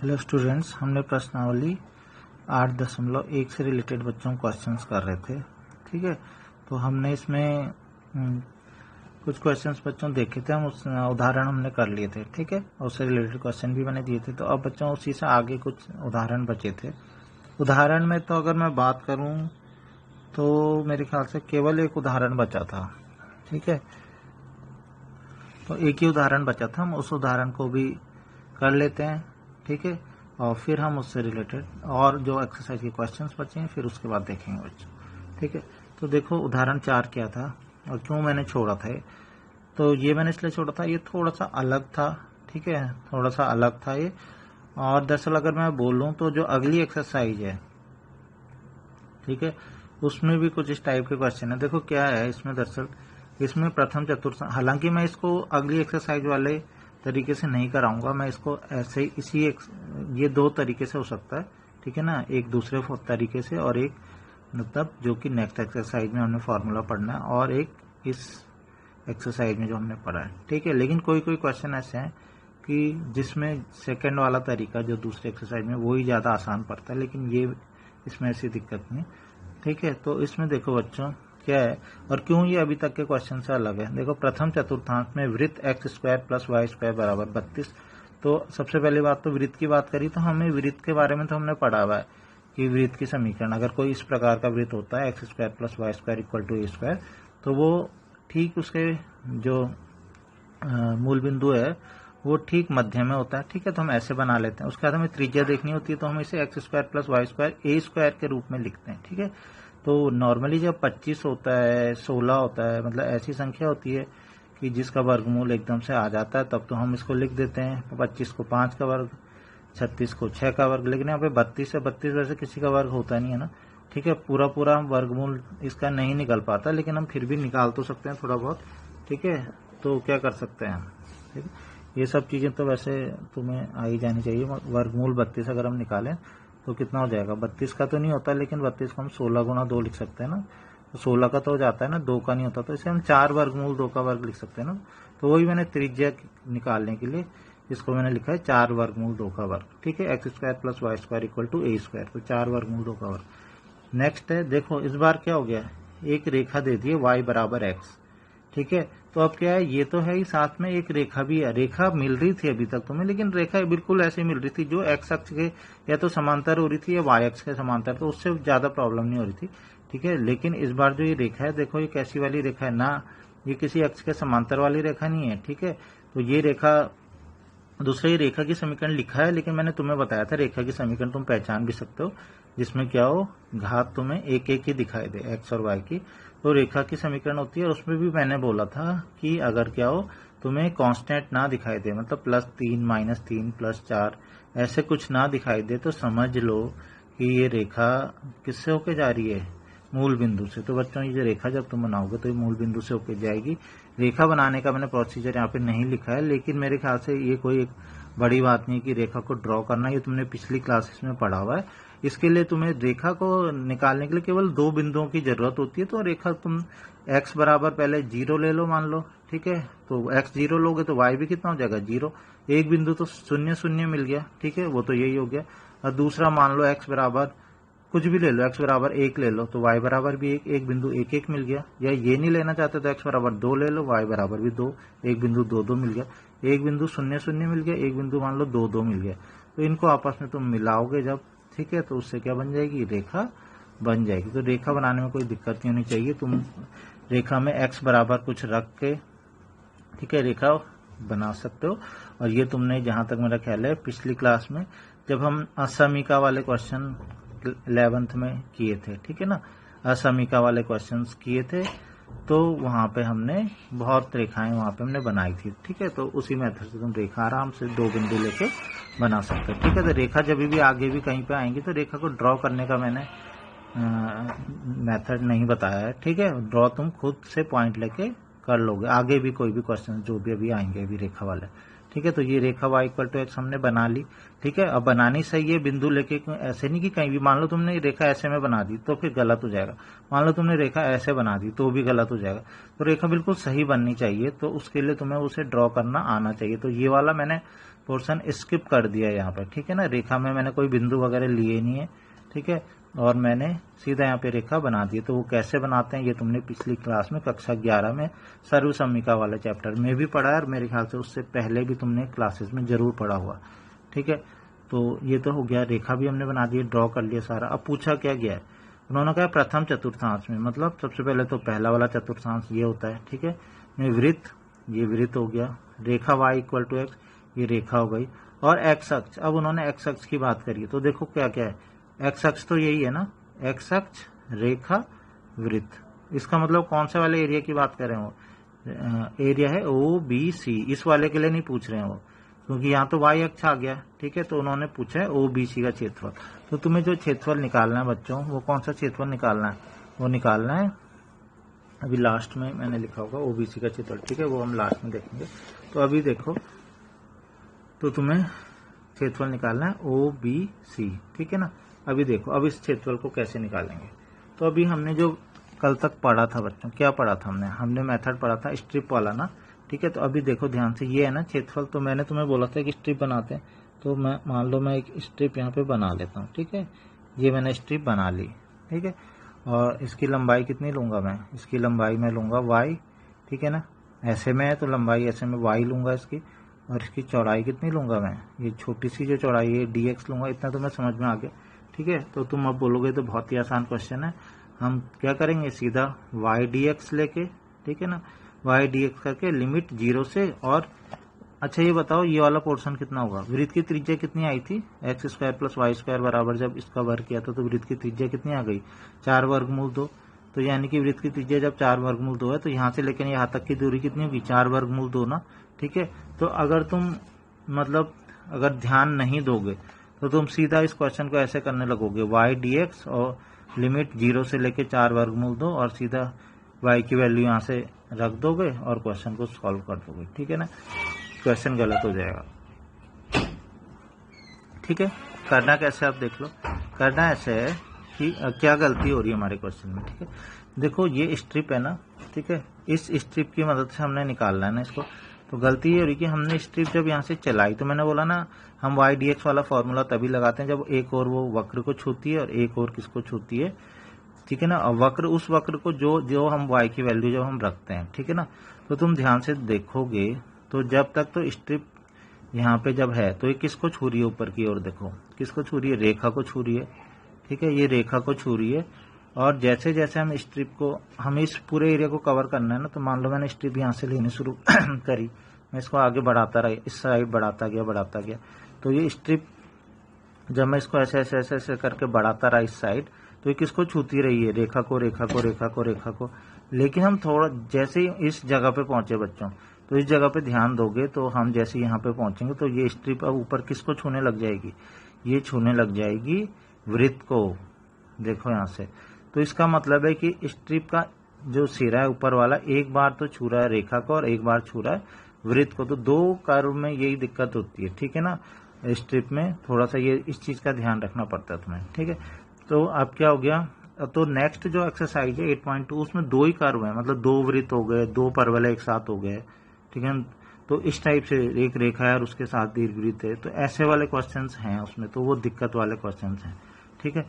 Hello students, हमने प्रश्नावली 8.1 से रिलेटेड बच्चों को क्वेश्चंस कर रहे थे। ठीक है, तो हमने इसमें कुछ क्वेश्चंस बच्चों देखे थे, हम उस उदाहरण हमने कर लिए थे। ठीक है, और उससे रिलेटेड क्वेश्चन भी मैंने दिए थे। तो अब बच्चों उसी से आगे कुछ उदाहरण बचे थे। उदाहरण में तो अगर मैं बात करूं तो मेरे ख्याल से केवल एक उदाहरण बचा था। ठीक है, तो एक ही उदाहरण बचा था, हम उस उदाहरण को भी कर लेते हैं। ठीक है, और फिर हम उससे रिलेटेड और जो एक्सरसाइज के क्वेश्चंस बचे हैं फिर उसके बाद देखेंगे बच्चों। ठीक है, तो देखो उदाहरण 4 क्या था और क्यों मैंने छोड़ा था ये। तो ये मैंने इसलिए छोड़ा था, ये थोड़ा सा अलग था। ठीक है, थोड़ा सा अलग था ये। और दरअसल अगर मैं बोलूं तो जो अगली एक्सरसाइज है, ठीक है, उसमें भी कुछ इस टाइप के क्वेश्चन है। देखो क्या है इसमें, दरअसल इसमें प्रथम चतुर्थ, हालांकि मैं इसको अगली एक्सरसाइज वाले तरीके से नहीं कराऊंगा, मैं इसको ऐसे ही ये दो तरीके से हो सकता है। ठीक है ना, एक दूसरे तरीके से और एक मतलब जो कि नेक्स्ट एक्सरसाइज में हमने फॉर्मूला पढ़ना है और एक इस एक्सरसाइज में जो हमने पढ़ा है। ठीक है, लेकिन कोई कोई क्वेश्चन ऐसे हैं कि जिसमें सेकंड वाला तरीका जो दूसरे एक्सरसाइज में वो ही ज़्यादा आसान पड़ता है, लेकिन ये इसमें ऐसी दिक्कत नहीं। ठीक है, तो इसमें देखो बच्चों क्या है और क्यों ये अभी तक के क्वेश्चन से अलग है। देखो प्रथम चतुर्थांश में वृत्त x square plus y square बराबर 32। तो सबसे पहली बात तो वृत्त की बात करी तो हमें वृत्त के बारे में तो हमने पढ़ा हुआ है कि वृत्त की समीकरण अगर कोई इस प्रकार का वृत्त होता है x square plus y square equal to a square, तो वो ठीक उसके जो मूल बिंदु है वो ठीक मध्य में होता है। ठीक है, तो हम ऐसे बना लेते हैं। उसके बाद हमें त्रिज्या देखनी होती है तो हम इसे x square plus y square a square के रूप में लिखते हैं। ठीक है, तो नॉर्मली जब 25 होता है, 16 होता है, मतलब ऐसी संख्या होती है कि जिसका वर्गमूल एकदम से आ जाता है, तब तो हम इसको लिख देते हैं 25 को 5 का वर्ग, 36 को 6 का वर्ग। लेकिन यहाँ पे 32 से 32 वैसे किसी का वर्ग होता नहीं है ना। ठीक है, पूरा पूरा वर्गमूल इसका नहीं निकल पाता, लेकिन हम फिर भी निकाल तो सकते हैं थोड़ा बहुत। ठीक है, तो क्या कर सकते हैं, ठीक है, ये सब चीजें तो वैसे तुम्हें आ ही जानी चाहिए। वर्गमूल 32 अगर हम निकालें तो कितना हो जाएगा, 32 का तो नहीं होता, लेकिन 32 को हम 16 गुना 2 लिख सकते हैं ना। तो 16 का तो हो जाता है ना, 2 का नहीं होता, तो इसे हम 4 वर्गमूल 2 का वर्ग लिख सकते हैं ना। तो वही मैंने त्रिज्या निकालने के लिए इसको मैंने लिखा है 4 वर्गमूल 2 का वर्ग। ठीक है, x square plus y square equal to a square, तो 4 वर्गमूल 2 का वर्ग। नेक्स्ट है, देखो इस बार क्या हो गया, एक रेखा दे दी है y बराबर एक्स। ठीक है, तो अब क्या है, ये तो है ही, साथ में एक रेखा भी है। रेखा मिल रही थी अभी तक तुम्हें, लेकिन रेखा बिल्कुल ऐसे मिल रही थी जो एक्स अक्ष के या तो समांतर हो रही थी या वाई अक्ष के समांतर, तो उससे ज्यादा प्रॉब्लम नहीं हो रही थी। ठीक है, लेकिन इस बार जो ये रेखा है, देखो ये कैसी वाली रेखा है ना, ये किसी अक्ष के समांतर वाली रेखा नहीं है। ठीक है, तो ये रेखा दूसरे रेखा की समीकरण लिखा है, लेकिन मैंने तुम्हें बताया था रेखा की समीकरण तुम पहचान भी सकते हो, जिसमें क्या हो, घात तुम्हें एक एक ही दिखाई दे, एक्स और वाई की। तो रेखा की समीकरण होती है, और उसमें भी मैंने बोला था कि अगर क्या हो, तुम्हें कांस्टेंट ना दिखाई दे, मतलब +3 -3 +4 ऐसे कुछ ना दिखाई दे, तो समझ लो कि ये रेखा किससे होके जा रही है, मूल बिंदु से। तो बच्चों ये रेखा जब तुम बनाओगे तो ये मूल बिंदु से होके जाएगी। रेखा बनाने का मैंने प्रोसीजर यहाँ पे नहीं लिखा है, लेकिन मेरे ख्याल से ये कोई एक बड़ी बात नहीं कि रेखा को ड्रॉ करना, ये तुमने पिछली क्लासेस में पढ़ा हुआ है। इसके लिए तुम्हें रेखा को निकालने के लिए केवल 2 बिंदुओं की जरूरत होती है। तो रेखा तुम x बराबर पहले 0 ले लो, मान लो। ठीक है, तो x 0 लोगे तो y भी कितना हो जाएगा, 0। एक बिंदु तो 0 0 मिल गया। ठीक है, वो तो यही हो गया। और दूसरा मान लो x बराबर कुछ भी ले लो, x बराबर 1 ले लो, तो y बराबर भी 1, एक बिंदु 1 1 मिल गया। या ये नहीं लेना चाहते तो x बराबर 2 ले लो, y बराबर भी 2, एक बिंदु 2 2 मिल गया। एक बिंदु 0 0 मिल गया, एक बिंदु मान लो 2 2 मिल गया। तो इनको आपस में तुम मिलाओगे जब, ठीक है, तो उससे क्या बन जाएगी, रेखा बन जाएगी। तो रेखा बनाने में कोई दिक्कत नहीं होनी चाहिए। तुम रेखा में x बराबर कुछ रख के, ठीक है, रेखा बना सकते हो। और ये तुमने जहां तक मेरा ख्याल है पिछली क्लास में जब हम असमीका वाले क्वेश्चन 11th में किए थे, ठीक है ना, असमीका वाले क्वेश्चंस किए थे, तो वहां पे हमने बहुत रेखाएं वहां पे हमने बनाई थी। ठीक है, तो उसी मेथड से तुम रेखा आराम से 2 बिंदु लेके बना सकते हो। ठीक है, तो रेखा जब भी आगे भी कहीं पे आएंगी तो रेखा को ड्रॉ करने का मैंने मेथड नहीं बताया है। ठीक है, ड्रॉ तुम खुद से पॉइंट लेके कर लोगे, आगे भी कोई भी क्वेश्चन जो भी अभी आएंगे अभी रेखा वाले। ठीक है, तो ये रेखा y इक्वल टू एक्स हमने बना ली। ठीक है, अब बनानी सही है बिंदु लेके, ऐसे नहीं कि कहीं भी, मान लो तुमने रेखा ऐसे में बना दी तो फिर गलत हो जाएगा, मान लो तुमने रेखा ऐसे बना दी तो भी गलत हो जाएगा। तो रेखा बिल्कुल सही बननी चाहिए, तो उसके लिए तुम्हें उसे ड्रॉ करना आना चाहिए। तो ये वाला मैंने पोर्शन स्किप कर दिया यहाँ पे, ठीक है ना। रेखा में मैंने कोई बिंदु वगैरह लिए नहीं है, ठीक है, और मैंने सीधा यहाँ पे रेखा बना दी। तो वो कैसे बनाते हैं ये तुमने पिछली क्लास में कक्षा 11 में सर्वसम्मिका वाले चैप्टर में भी पढ़ा है, और मेरे ख्याल से उससे पहले भी तुमने क्लासेस में जरूर पढ़ा हुआ, ठीक है। तो ये तो हो गया, रेखा भी हमने बना दी, ड्रॉ कर लिया सारा। अब पूछा क्या गया है, उन्होंने कहा प्रथम चतुर्थांश में, मतलब सबसे पहले तो पहला वाला चतुर्थांश ये होता है, ठीक है। वृत्त, ये वृत्त हो गया, रेखा y इक्वल टू एक्स, ये रेखा हो गई, और एक्स अक्ष। अब उन्होंने एक्स अक्ष की बात करी है, तो देखो क्या क्या है, एक्स अक्ष तो यही है ना, एक्स अक्ष, रेखा, वृत्त। इसका मतलब कौन से वाले एरिया की बात कर रहे हैं वो, एरिया है OBC। इस वाले के लिए नहीं पूछ रहे हैं वो, क्योंकि यहाँ तो y अक्ष आ गया, ठीक है। तो उन्होंने पूछा है OBC का क्षेत्रफल। तो तुम्हें जो क्षेत्रफल निकालना है बच्चों, वो कौन सा क्षेत्रफल निकालना है, वो निकालना है, अभी लास्ट में मैंने लिखा होगा OBC का क्षेत्रफल, ठीक है, वो हम लास्ट में देखेंगे। तो अभी देखो, तो तुम्हें क्षेत्रफल निकालना है OBC, ठीक है ना। अभी देखो, अब इस क्षेत्रफल को कैसे निकालेंगे। तो अभी हमने जो कल तक पढ़ा था बच्चों, क्या पढ़ा था हमने मेथड पढ़ा था स्ट्रिप वाला ना, ठीक है। तो अभी देखो ध्यान से, ये है ना क्षेत्रफल। तो मैंने तुम्हें बोला था कि स्ट्रिप बनाते हैं, तो मैं मान लो मैं एक स्ट्रिप यहाँ पे बना लेता हूँ, ठीक है। ये मैंने स्ट्रिप बना ली, ठीक है, और इसकी लंबाई कितनी लूंगा मैं, इसकी लंबाई मैं लूंगा y, ठीक है ना। ऐसे में है तो लंबाई ऐसे में y लूंगा इसकी, और इसकी चौड़ाई कितनी लूंगा मैं, ये छोटी सी जो चौड़ाई है dx लूंगा। इतना तो मैं समझ में आ गया, ठीक है। तो तुम अब बोलोगे तो बहुत ही आसान क्वेश्चन है, हम क्या करेंगे, सीधा y dx लेके, ठीक है ना, y dx करके लिमिट 0 से, और अच्छा ये बताओ ये वाला पोर्शन कितना होगा, वृत्त की त्रिज्या कितनी आई थी, x square plus y square बराबर, जब इसका वर्ग किया था तो वृत्त की त्रिज्या कितनी आ गई, 4 वर्गमूल 2। तो यानी कि वृत्त की त्रिज्या जब 4 वर्गमूल 2 है, तो यहाँ से लेकर यहाँ तक की दूरी कितनी होगी, 4 वर्गमूल 2 ना, ठीक है। तो अगर तुम मतलब अगर ध्यान नहीं दोगे तो तुम सीधा इस क्वेश्चन को ऐसे करने लगोगे, y dx और लिमिट 0 से लेके 4 वर्गमूल 2, और सीधा y की वैल्यू यहाँ से रख दोगे और क्वेश्चन को सॉल्व कर दोगे, ठीक है ना। क्वेश्चन गलत हो जाएगा, ठीक है। करना कैसे आप देख लो, करना ऐसे है कि क्या गलती हो रही है हमारे क्वेश्चन में, ठीक है। देखो ये स्ट्रिप है ना, ठीक है, इस स्ट्रिप की मदद से हमने निकालना है ना इसको। तो गलती ये हो रही कि हमने स्ट्रिप जब यहाँ से चलाई, तो मैंने बोला ना हम y dx वाला फॉर्मूला तभी लगाते हैं जब एक और वो वक्र को छूती है और एक और किसको छूती है, ठीक है ना। और वक्र, उस वक्र को जो हम y की वैल्यू जब हम रखते हैं, ठीक है ना। तो तुम ध्यान से देखोगे तो जब तक तो स्ट्रिप यहाँ पे जब है तो ये किसको छू रही है, ऊपर की ओर देखो किसको छू रही है, रेखा को छू रही है, ठीक है, ये रेखा को छू रही है। और जैसे जैसे हम स्ट्रिप को, हम इस पूरे एरिया को कवर करना है ना, तो मान लो मैंने स्ट्रिप यहाँ से लेनी शुरू करी, मैं इसको आगे बढ़ाता रहा, इस साइड बढ़ाता गया, तो ये स्ट्रिप जब मैं इसको ऐसे ऐसे ऐसे ऐसे करके बढ़ाता रहा इस साइड, तो ये किसको छूती रही है, रेखा को। लेकिन हम थोड़ा जैसे ही इस जगह पे पहुंचे बच्चों, तो इस जगह पे ध्यान दोगे तो हम जैसे यहाँ पे पहुंचेंगे तो ये स्ट्रिप अब ऊपर किसको छूने लग जाएगी, ये छूने लग जाएगी वृत्त को, देखो यहाँ से। तो इसका मतलब है कि स्ट्रिप का जो सिरा है ऊपर वाला, एक बार तो छू रहा है रेखा को और एक बार छू रहा है वृत्त को। तो दो कर्व में यही दिक्कत होती है, ठीक है ना। स्ट्रिप में थोड़ा सा ये इस चीज का ध्यान रखना पड़ता है तुम्हें, ठीक है। तो अब क्या हो गया, तो नेक्स्ट जो एक्सरसाइज है 8.2, उसमें दो ही कर्व है, मतलब दो वृत्त हो गए, दो परवलय एक साथ हो गए, ठीक है। तो इस टाइप से एक रेखा है और उसके साथ दीर्घवृत्त है, तो ऐसे वाले क्वेश्चंस हैं उसमें, तो वो दिक्कत वाले क्वेश्चंस हैं, ठीक है।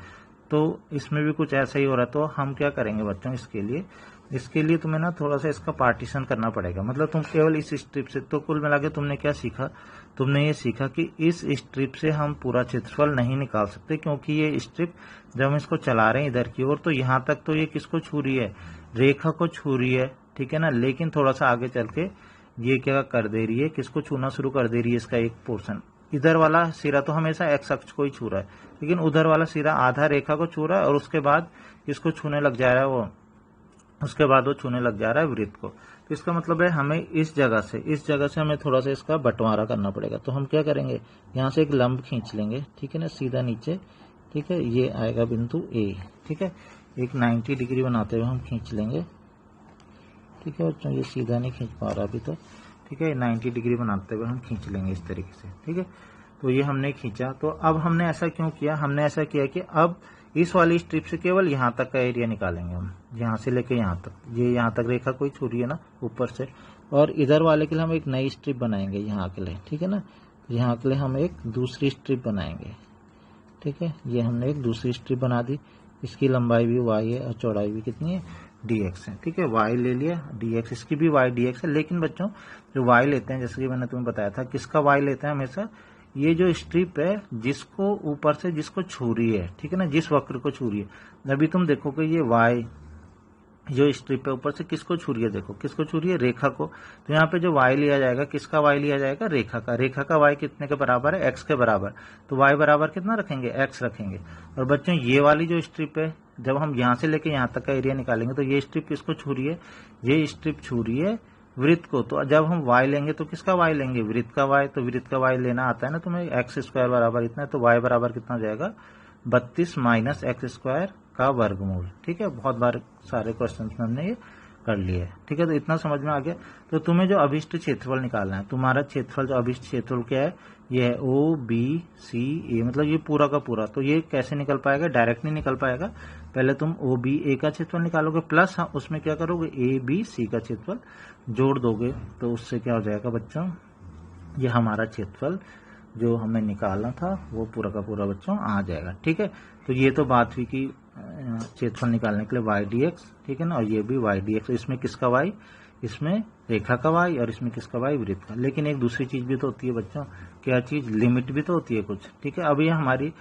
तो इसमें भी कुछ ऐसा ही हो रहा है। तो हम क्या करेंगे बच्चों, इसके लिए तुम्हें ना थोड़ा सा इसका पार्टीशन करना पड़ेगा। मतलब तुम केवल इस स्ट्रिप से, तो कुल मिला के तुमने क्या सीखा, तुमने ये सीखा कि इस स्ट्रिप से हम पूरा क्षेत्रफल नहीं निकाल सकते, क्योंकि ये स्ट्रिप जब हम इसको चला रहे हैं इधर की ओर, तो यहाँ तक तो ये किसको छू रही है, रेखा को छू रही है, ठीक है ना। लेकिन थोड़ा सा आगे चल के ये क्या कर दे रही है, किसको छूना शुरू कर दे रही है, इसका एक पोर्शन, इधर वाला सिरा तो हमेशा एक्स अक्ष को ही छू रहा है, लेकिन उधर वाला सिरा आधा रेखा को छू रहा है और उसके बाद किसको छूने लग जा रहा है, वो छूने लग जा रहा है वृत्त को। तो इसका मतलब है हमें इस जगह से हमें थोड़ा सा इसका बंटवारा करना पड़ेगा। तो हम क्या करेंगे, यहाँ से एक लंब खींच लेंगे, ठीक है ना, सीधा नीचे, ठीक है, ये आएगा बिंदु ए, ठीक है, एक 90 डिग्री बनाते हुए हम खींच लेंगे, ठीक है बच्चों, ये सीधा नहीं खींच पा रहा अभी तो, ठीक है, 90 डिग्री बनाते हुए हम खींच लेंगे इस तरीके से, ठीक है। तो ये हमने खींचा। तो अब हमने ऐसा क्यों किया, हमने ऐसा किया कि अब इस वाली स्ट्रिप से केवल यहाँ तक का एरिया निकालेंगे हम, यहाँ से लेके यहाँ तक, ये यहाँ तक रेखा कोई छू रही है ना ऊपर से, और इधर वाले के लिए हम एक नई स्ट्रिप बनाएंगे यहाँ के लिए, ठीक है ना। यहाँ के लिए हम एक दूसरी स्ट्रिप बनाएंगे। ठीक है, ये हमने एक दूसरी स्ट्रिप बना दी, इसकी लंबाई भी y है और चौड़ाई भी कितनी है dx है। ठीक है, y ले लिया, dx, इसकी भी y dx है। लेकिन बच्चों जो y लेते हैं, जैसे कि मैंने तुम्हें बताया था, किसका y लेते हैं हमेशा, ये जो स्ट्रिप है जिसको ऊपर से जिसको छू रही है, ठीक है ना, जिस वक्र को छू रही है। अभी तुम देखोगे ये y जो स्ट्रिप है ऊपर से किसको छू रही है, देखो किसको छू रही है, रेखा को। तो यहाँ पे जो y लिया जाएगा, किसका y लिया जाएगा, रेखा का। रेखा का y कितने के बराबर है, x के बराबर। तो y बराबर कितना रखेंगे, x रखेंगे। और बच्चों ये वाली जो स्ट्रिप है, जब हम यहाँ से लेके यहाँ तक का एरिया निकालेंगे तो ये स्ट्रिप किसको छू रही है, ये स्ट्रिप छू रही है वृत्त को। तो जब हम y लेंगे तो किसका y लेंगे, वृत्त का y। तो वृत्त का y लेना आता है ना तुम्हें, एक्स स्क्वायर बराबर इतना है। तो y बराबर कितना हो जाएगा, 32 माइनस एक्स स्क्वायर का वर्गमूल। ठीक है, बहुत बार सारे क्वेश्चन में हमने ये कर लिए है। ठीक है, तो इतना समझ में आ गया। तो तुम्हें जो अभिष्ट क्षेत्रफल निकालना है, तुम्हारा क्षेत्रफल जो अभिष्ट क्षेत्रफल क्या है, ये है ओ बी सी ए, मतलब ये पूरा का पूरा। तो ये कैसे निकल पाएगा, डायरेक्ट नहीं निकल पाएगा। पहले तुम ओ बी ए का क्षेत्रफल निकालोगे, प्लस उसमें क्या करोगे, ए बी सी का क्षेत्रफल जोड़ दोगे। तो उससे क्या हो जाएगा बच्चों, ये हमारा क्षेत्रफल जो हमें निकालना था वो पूरा का पूरा बच्चों आ जाएगा। ठीक है, तो ये तो बात हुई कि क्षेत्रफल निकालने के लिए y dx, ठीक है ना, और ये भी y dx। तो इसमें किसका y, इसमें रेखा का y, और इसमें किसका y, वृत्त का। लेकिन एक दूसरी चीज भी तो होती है बच्चों, क्या चीज, लिमिट भी तो होती है कुछ। ठीक है, अब ये हमारी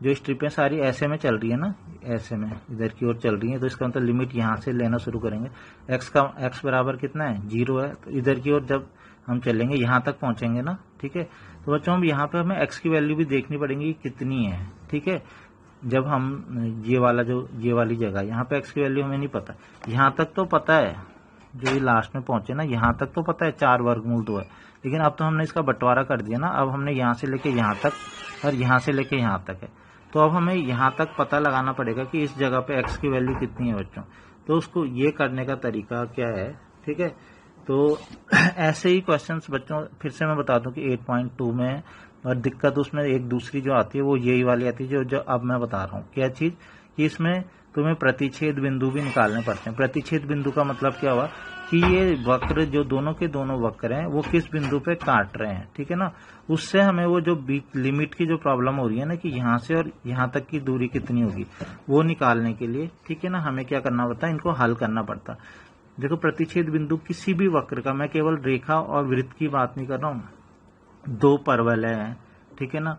जो स्ट्रिपें सारी ऐसे में चल रही है ना, ऐसे में इधर की ओर चल रही है, तो इसका मतलब लिमिट यहाँ से लेना शुरू करेंगे। x बराबर कितना है, 0 है। तो इधर की ओर जब हम चलेंगे यहाँ तक पहुंचेंगे ना, ठीक है, तो बच्चों हम यहाँ पे हमें x की वैल्यू भी देखनी पड़ेगी कितनी है। ठीक है, जब हम ये वाली जगह, यहाँ पे x की वैल्यू हमें नहीं पता, यहाँ तक तो पता है, जो ये लास्ट में पहुंचे ना, यहाँ तक तो पता है 4 वर्गमूल 2 है। लेकिन अब तो हमने इसका बंटवारा कर दिया ना, अब हमने यहाँ से लेके यहाँ तक और यहाँ से लेके यहाँ तक है। तो अब हमें यहाँ तक पता लगाना पड़ेगा कि इस जगह पे x की वैल्यू कितनी है बच्चों। तो उसको ये करने का तरीका क्या है, ठीक है। तो ऐसे ही क्वेश्चंस बच्चों फिर से मैं बता दूं कि 8.2 में है, और दिक्कत उसमें एक दूसरी जो आती है वो यही वाली आती है जो अब मैं बता रहा हूँ। क्या चीज, कि इसमें तुम्हें प्रतिच्छेद बिंदु भी निकालने पड़ते हैं। प्रतिच्छेद बिंदु का मतलब क्या हुआ कि ये वक्र जो दोनों के दोनों वक्र हैं वो किस बिंदु पे काट रहे हैं, ठीक है ना। उससे हमें वो जो लिमिट की जो प्रॉब्लम हो रही है ना, कि यहाँ से और यहाँ तक की दूरी कितनी होगी, वो निकालने के लिए, ठीक है ना, हमें क्या करना पड़ता है, इनको हल करना पड़ता। देखो प्रतिच्छेद बिंदु किसी भी वक्र का, मैं केवल रेखा और वृत्त की बात नहीं कर रहा हूँ, 2 परवलय है, ठीक है ना,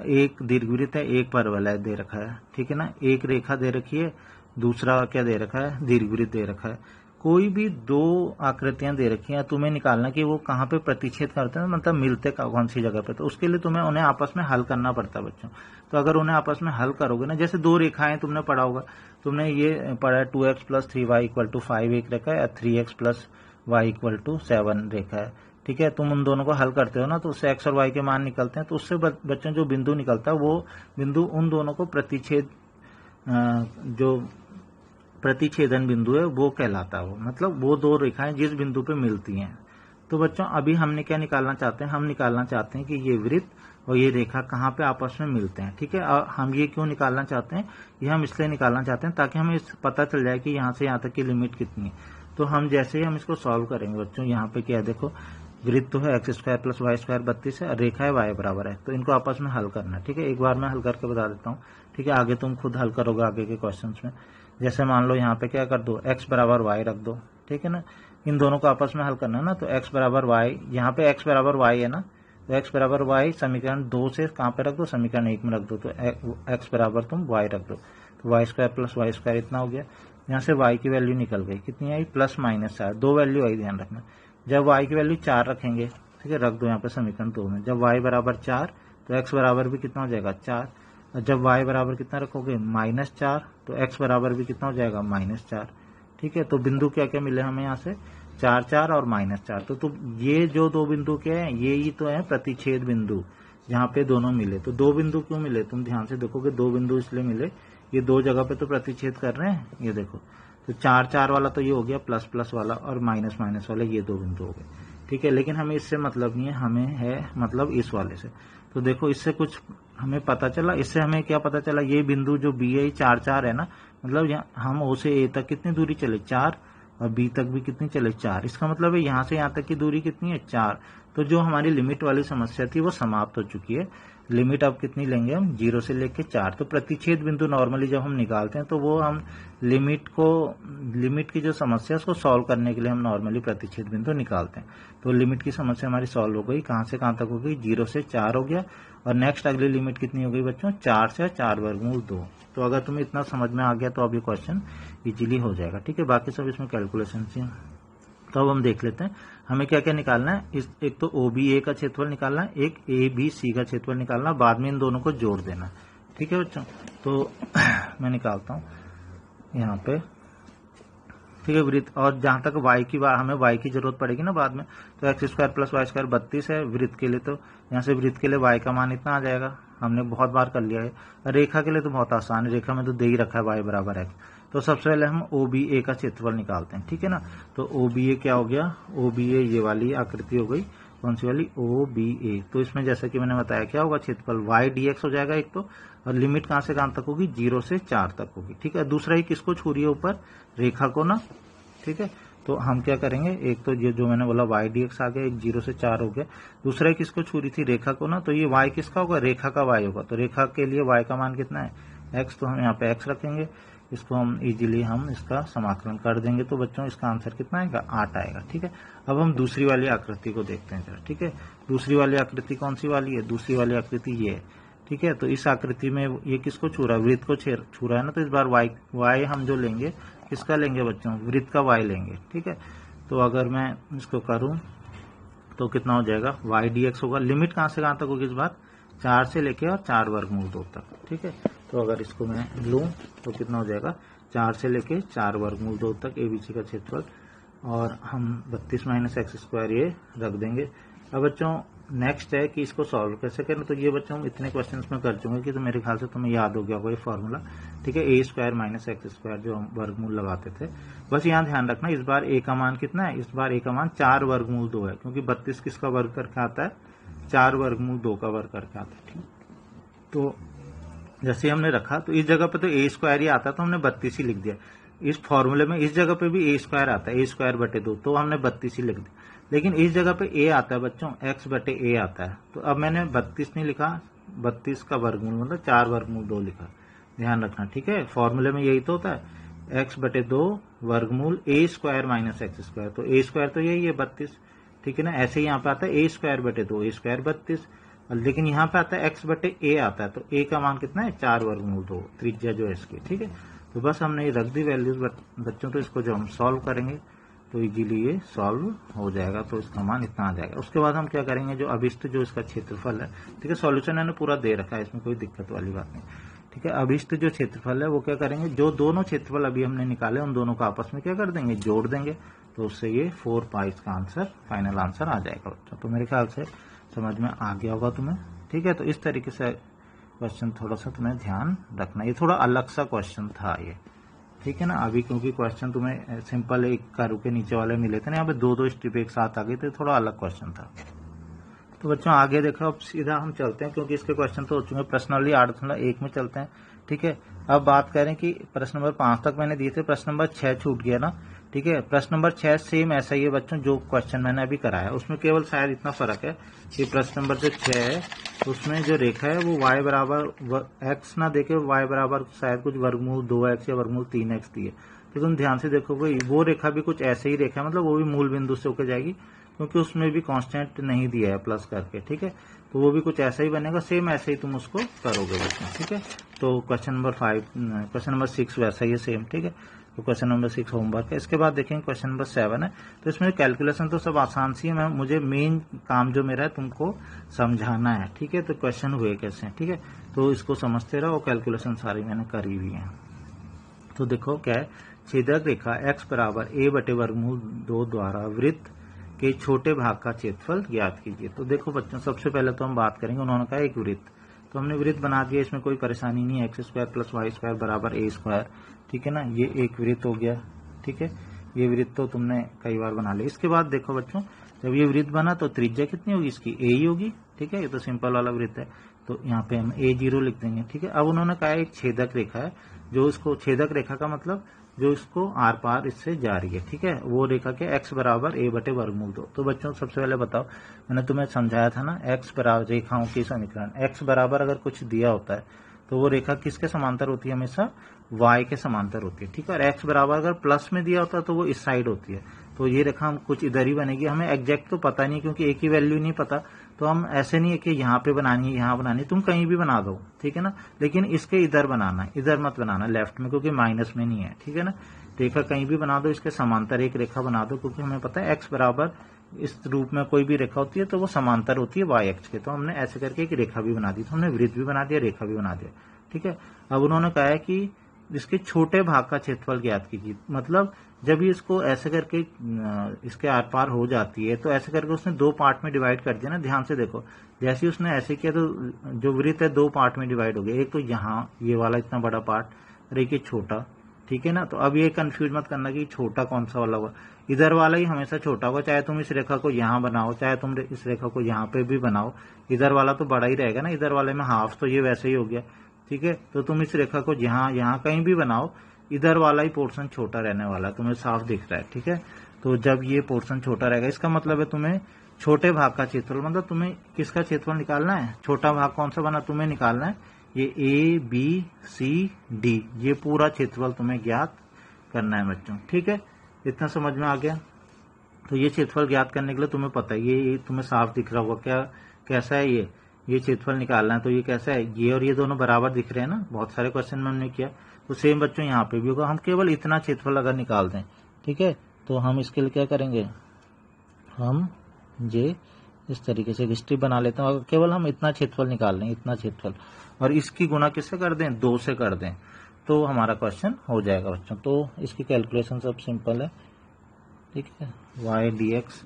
एक दीर्घवृत्त है, एक परवलय दे रखा है, ठीक है ना, एक रेखा दे रखी है, दूसरा क्या दे रखा है, दीर्घवृत्त दे रखा है। कोई भी 2 आकृतियां दे रखी हैं, तुम्हें निकालना कि वो कहाँ पे प्रतिच्छेद करते हैं, मतलब मिलते कौन सी जगह पे। तो उसके लिए तुम्हें उन्हें आपस में हल करना पड़ता है बच्चों। तो अगर उन्हें आपस में हल करोगे ना, जैसे 2 रेखाएं तुमने पढ़ा होगा, तुमने ये पढ़ा है 2x + 3y = 5 एक रेखा है, या 3x + y = 7 रेखा है, ठीक है। तुम उन दोनों को हल करते हो ना, तो उससे x और y के मान निकलते हैं। तो उससे बच्चों जो बिंदु निकलता है वो बिंदु उन दोनों को प्रतिच्छेद, जो प्रतिच्छेदन बिंदु है वो कहलाता है। वो मतलब वो 2 रेखाएं जिस बिंदु पे मिलती हैं। तो बच्चों अभी हमने क्या निकालना चाहते हैं, हम निकालना चाहते हैं कि ये वृत्त और ये रेखा कहाँ पे आपस में मिलते हैं, ठीक है। और हम ये क्यों निकालना चाहते हैं, ये हम इसलिए निकालना चाहते हैं ताकि हमें पता चल जाए कि यहाँ से यहाँ तक की लिमिट कितनी है। तो हम जैसे ही हम इसको सॉल्व करेंगे बच्चों, यहाँ पे क्या है, देखो वृत्त तो है x² + y² 32 है, रेखा है y बराबर है, तो इनको आपस में हल करना है, ठीक है। एक बार मैं हल करके बता देता हूँ, ठीक है, आगे तुम खुद हल करोगे आगे के क्वेश्चंस में। जैसे मान लो यहाँ पे क्या कर दो, x बराबर y रख दो, ठीक है ना, इन दोनों को आपस में हल करना है ना। तो x बराबर y, यहाँ पे x बराबर y है ना, तो x बराबर y समीकरण 2 से कहाँ पे रख दो, समीकरण 1 में रख दो। तो x बराबर तुम y रख दो, तो y² + y² इतना हो गया। यहाँ से y की वैल्यू निकल गई, कितनी आई, +-4, 2 वैल्यू आई, ध्यान रखना। जब y की वैल्यू 4 रखेंगे, ठीक है, रख दो यहाँ पे समीकरण 2 में। जब y बराबर 4, तो x बराबर भी कितना हो जाएगा, 4। और जब y बराबर कितना रखोगे, -4, तो x बराबर भी कितना हो जाएगा, -4, ठीक है। तो बिंदु क्या क्या मिले हमें यहाँ से, 4, 4 और -4। तो ये जो 2 बिंदु क्या है, ये ही तो है प्रतिच्छेद बिंदु, जहाँ पे दोनों मिले। तो 2 बिंदु क्यों मिले, तुम ध्यान से देखोगे, 2 बिंदु इसलिए मिले, ये 2 जगह पे तो प्रतिच्छेद कर रहे हैं, ये देखो। तो 4, 4 वाला तो ये हो गया, ++ वाला, और -- वाले ये 2 बिंदु हो गए, ठीक है। लेकिन हमें इससे मतलब नहीं है, हमें है मतलब इस वाले से। तो देखो इससे कुछ हमें पता चला, इससे हमें क्या पता चला, ये बिंदु जो बी है 4, 4 है ना, मतलब हम ओ से ए तक कितनी दूरी चले, 4, और बी तक भी कितनी चले, 4। इसका मतलब है यहाँ से यहाँ तक की दूरी कितनी है, 4। तो जो हमारी लिमिट वाली समस्या थी वो समाप्त हो चुकी है। लिमिट अब कितनी लेंगे हम, 0 से लेके 4। तो प्रतिच्छेद बिंदु नॉर्मली जब हम निकालते हैं तो वो हम लिमिट की जो समस्या है उसको सॉल्व करने के लिए हम नॉर्मली प्रतिच्छेद बिंदु निकालते हैं। तो लिमिट की समस्या हमारी सॉल्व हो गई। कहां से कहां तक हो गई, 0 से 4 हो गया। और नेक्स्ट अगली लिमिट कितनी हो गई बच्चों, 4 से 4 वर्गमूल 2। तो अगर तुम्हें इतना समझ में आ गया तो अब ये क्वेश्चन इजीली हो जाएगा। ठीक है, बाकी सब इसमें कैलकुलेशन है। तो अब हम देख लेते हैं हमें क्या क्या निकालना है। एक तो OBA का क्षेत्रफल निकालना है, एक ABC का क्षेत्रफल निकालना, बाद में इन दोनों को जोड़ देना। ठीक है बच्चों, तो मैं निकालता हूँ यहाँ पे। ठीक है, वृत्त, और जहां तक y की बात, हमें y की जरूरत पड़ेगी ना बाद में, तो x² + y² 32 है वृत्त के लिए। तो यहाँ से वृत्त के लिए y का मान इतना आ जाएगा, हमने बहुत बार कर लिया है। रेखा के लिए तो बहुत आसान है, रेखा में तो दे ही रखा है y = x। तो सबसे पहले हम OBA का क्षेत्रफल निकालते हैं। ठीक है ना, तो OBA क्या हो गया, OBA ये वाली आकृति हो गई, कौन सी वाली, OBA। तो इसमें जैसा कि मैंने बताया क्या होगा, क्षेत्रफल y dx हो जाएगा एक तो, और लिमिट कहां से कहां तक होगी, 0 से 4 तक होगी। ठीक है, दूसरा ही किसको छू रही है, ऊपर रेखा को ना। ठीक है, तो हम क्या करेंगे, एक तो ये जो मैंने बोला y dx आ गया, एक 0 से 4 हो गया। दूसरा ही किसको छू रही थी, रेखा को ना। तो ये y किसका होगा, रेखा का y होगा। तो रेखा के लिए y का मान कितना है, x। तो हम यहाँ पे x रखेंगे, इसको हम इजीली हम इसका समाकलन कर देंगे। तो बच्चों इसका आंसर कितना आएगा, 8 आएगा। ठीक है, अब हम दूसरी वाली आकृति को देखते हैं जरा। ठीक है, दूसरी वाली आकृति कौन सी वाली है, दूसरी वाली आकृति ये है। ठीक है, तो इस आकृति में ये किसको छू रहा है, वृत्त को छू रहा है ना। तो इस बार y हम जो लेंगे, किसका लेंगे बच्चों, वृत्त का y लेंगे। ठीक है, तो अगर मैं इसको करूं तो कितना हो जाएगा, y dx होगा। लिमिट कहां से कहां तक होगी इस बार, 4 से लेके और 4 वर्गमूल 2 तक। ठीक है, तो अगर इसको मैं लूं तो कितना हो जाएगा, 4 से लेके 4 वर्गमूल 2 तक ABC का क्षेत्रफल, और हम 32 - x² ये रख देंगे। अब बच्चों नेक्स्ट है कि इसको सॉल्व कैसे करें। तो ये बच्चों हम इतने क्वेश्चंस में कर चुके कि तो मेरे ख्याल से तुम्हें याद हो गया होगा ये फॉर्मूला। ठीक है, A² - x² जो हम वर्गमूल लगाते थे। बस यहाँ ध्यान रखना, इस बार A का मान कितना है, इस बार A का मान 4 वर्गमूल 2 है, क्योंकि 32 किसका वर्ग करके आता है, 4 वर्गमूल 2 का वर्ग करके आता है। ठीक, तो जैसे हमने रखा तो इस जगह पे तो A² ही आता है, तो हमने 32 ही लिख दिया। इस फॉर्मूले में इस जगह पे भी A² आता है, A²/2, तो हमने 32 ही लिख दिया। लेकिन इस जगह पे A आता है बच्चों, x/A आता है। तो अब मैंने 32 नहीं लिखा, 32 का वर्गमूल मतलब 4 वर्गमूल 2 लिखा। ध्यान रखना, ठीक है, फॉर्मूले में यही तो होता है, x/2 वर्गमूल A² - x²। तो A² तो यही है 32। ठीक है ना, ऐसे ही यहाँ पे आता है A²/2, A² 32। लेकिन यहाँ पे आता है x/A आता है, तो A का मान कितना है, 4 वर्गमूल 2, त्रिज्या जो है इसकी। ठीक है, तो बस हमने ये रख दी वैल्यूज बच्चों। तो इसको जब हम सॉल्व करेंगे तो इजीली ये सॉल्व हो जाएगा। तो इसका मान इतना आ जाएगा। उसके बाद हम क्या करेंगे, जो अभिष्ट जो इसका क्षेत्रफल है, ठीक है, सॉल्यूशन मैंने पूरा दे रखा है, इसमें कोई दिक्कत वाली बात नहीं। ठीक है, अभिष्ट जो क्षेत्रफल है वो क्या करेंगे, जो दोनों क्षेत्रफल अभी हमने निकाले उन दोनों को आपस में क्या कर देंगे, जोड़ देंगे। तो उससे ये 4π इसका आंसर, फाइनल आंसर आ जाएगा बच्चों। तो मेरे ख्याल से समझ में आ गया होगा तुम्हें। ठीक है, तो इस तरीके से क्वेश्चन थोड़ा सा तुम्हें ध्यान रखना, ये थोड़ा अलग सा क्वेश्चन था ये। ठीक है ना, अभी क्योंकि क्वेश्चन तुम्हें सिंपल एक कर्व के नीचे वाले मिले थे ना, यहाँ पे 2-2 स्ट्रिप एक साथ आ गई, तो थोड़ा अलग क्वेश्चन था। तो बच्चों आगे देखो, अब सीधा हम चलते हैं, क्योंकि इसके क्वेश्चन तो हो चुके हैं। प्रश्नावली 8.1 में चलते हैं। ठीक है, अब बात करें कि प्रश्न नंबर 5 तक मैंने दिए थे, प्रश्न नंबर 6 छूट गया ना। ठीक है, प्रश्न नंबर 6 सेम ऐसा ही है बच्चों जो क्वेश्चन मैंने अभी कराया, उसमें केवल शायद इतना फर्क है कि प्रश्न नंबर जो 6 है उसमें जो रेखा है वो y बराबर x ना देके y बराबर शायद कुछ वर्गमूल 2x या वर्गमूल 3x दी है। तो तुम ध्यान से देखो भाई, वो रेखा भी कुछ ऐसे ही रेखा है, मतलब वो भी मूल बिंदु से होकर जाएगी, क्योंकि उसमें भी कांस्टेंट नहीं दिया है प्लस करके। ठीक है, तो वो भी कुछ ऐसा ही बनेगा, सेम ऐसे ही तुम उसको करोगे बच्चों। ठीक है, तो क्वेश्चन नंबर 6 वैसा ही है सेम। ठीक है, तो क्वेश्चन नंबर 6 होमवर्क है। इसके बाद देखेंगे क्वेश्चन नंबर 7 है। तो इसमें कैलकुलेशन तो सब आसान सी है, मुझे मेन काम जो मेरा है तुमको समझाना है। ठीक है, तो क्वेश्चन हुए कैसे हैं। ठीक है, तो इसको समझते रहो, कैलकुलेशन सारी मैंने करी हुई है। तो देखो क्या है, छेदक रेखा x बराबर a/√2 द्वारा वृत्त के छोटे भाग का क्षेत्रफल ज्ञात कीजिए। तो देखो बच्चों, सबसे पहले तो हम बात करेंगे, उन्होंने कहा एक वृत्त, तो हमने वृत्त बना दिया, इसमें कोई परेशानी नहीं है, x² + y² बराबर a²। ठीक है ना, ये एक वृत्त हो गया। ठीक है, ये वृत्त तो तुमने कई बार बना लिया। इसके बाद देखो बच्चों, जब ये वृत्त बना तो त्रिज्या कितनी होगी इसकी, a ही होगी। ठीक है, ये तो सिंपल वाला वृत्त है, तो यहाँ पे हम a0 लिख देंगे। ठीक है, अब उन्होंने कहा एक छेदक रेखा है, जो उसको छेदक रेखा का मतलब जो इसको आर पार इससे जा रही है, ठीक है। वो रेखा के x बराबर a बटे वर्गमूल 2। तो बच्चों सबसे पहले बताओ, मैंने तुम्हें समझाया था ना x बराबर रेखाओं की समीकरण, x बराबर अगर कुछ दिया होता है तो वो रेखा किसके समांतर होती है, हमेशा y के समांतर होती है, ठीक है। और x बराबर अगर प्लस में दिया होता है तो वो इस साइड होती है, तो ये रेखा हम कुछ इधर ही बनेगी। हमें एग्जैक्ट तो पता नहीं क्योंकि एक ही वैल्यू नहीं पता, तो हम ऐसे नहीं है कि यहाँ पे बनानी है यहाँ बनानी है, तुम कहीं भी बना दो, ठीक है ना। लेकिन इसके इधर बनाना, इधर मत बनाना लेफ्ट में, क्योंकि माइनस में नहीं है, ठीक है ना। रेखा कहीं भी बना दो, इसके समांतर एक रेखा बना दो, क्योंकि हमें पता है x बराबर इस रूप में कोई भी रेखा होती है तो वो समांतर होती है y अक्ष के। तो हमने ऐसे करके एक रेखा भी बना दी, तो हमने वृत्त भी बना दिया, रेखा भी बना दिया, ठीक है। अब उन्होंने कहा है कि इसके छोटे भाग का क्षेत्रफल ज्ञात कीजिए। मतलब जब ये इसको ऐसे करके इसके आर पार हो जाती है तो ऐसे करके उसने दो पार्ट में डिवाइड कर दिया ना, ध्यान से देखो। जैसे उसने ऐसे किया तो जो वृत्त है दो पार्ट में डिवाइड हो गया, एक तो यहाँ ये वाला इतना बड़ा पार्ट और एक ये छोटा, ठीक है ना। तो अब ये कंफ्यूज मत करना कि छोटा कौन सा वाला होगा, इधर वाला ही हमेशा छोटा होगा। चाहे तुम इस रेखा को यहाँ बनाओ, चाहे तुम इस रेखा को यहाँ पे भी बनाओ, इधर वाला तो बड़ा ही रहेगा ना, इधर वाले में हाफ, तो ये वैसे ही हो गया, ठीक है। तो तुम इस रेखा को यहाँ कहीं भी बनाओ, इधर वाला ही पोर्शन छोटा रहने वाला है, तुम्हें साफ दिख रहा है, ठीक है। तो जब ये पोर्शन छोटा रहेगा इसका मतलब है तुम्हें छोटे भाग का क्षेत्रफल, मतलब तुम्हें किसका क्षेत्रफल निकालना है, छोटा भाग कौन सा बना तुम्हें निकालना है, ये ए बी सी डी, ये पूरा क्षेत्रफल तुम्हें ज्ञात करना है बच्चों, ठीक है। इतना समझ में आ गया। तो ये क्षेत्रफल ज्ञात करने के लिए तुम्हें पता है, ये तुम्हें साफ दिख रहा होगा क्या, कैसा है ये क्षेत्रफल निकालना है। तो ये कैसा है, ये और ये दोनों बराबर दिख रहे हैं ना, बहुत सारे क्वेश्चन में हमने किया। तो सेम बच्चों यहाँ पे भी होगा। हम केवल इतना क्षेत्रफल अगर निकाल दें, ठीक है, तो हम इसके लिए क्या करेंगे, हम ये इस तरीके से स्ट्रिप बना लेते हैं, और केवल हम इतना क्षेत्रफल निकाल लें, इतना क्षेत्रफल, और इसकी गुणा किससे कर दें, 2 से कर दें, तो हमारा क्वेश्चन हो जाएगा बच्चों। तो इसकी कैलकुलेशन सब सिंपल है, ठीक है। y dx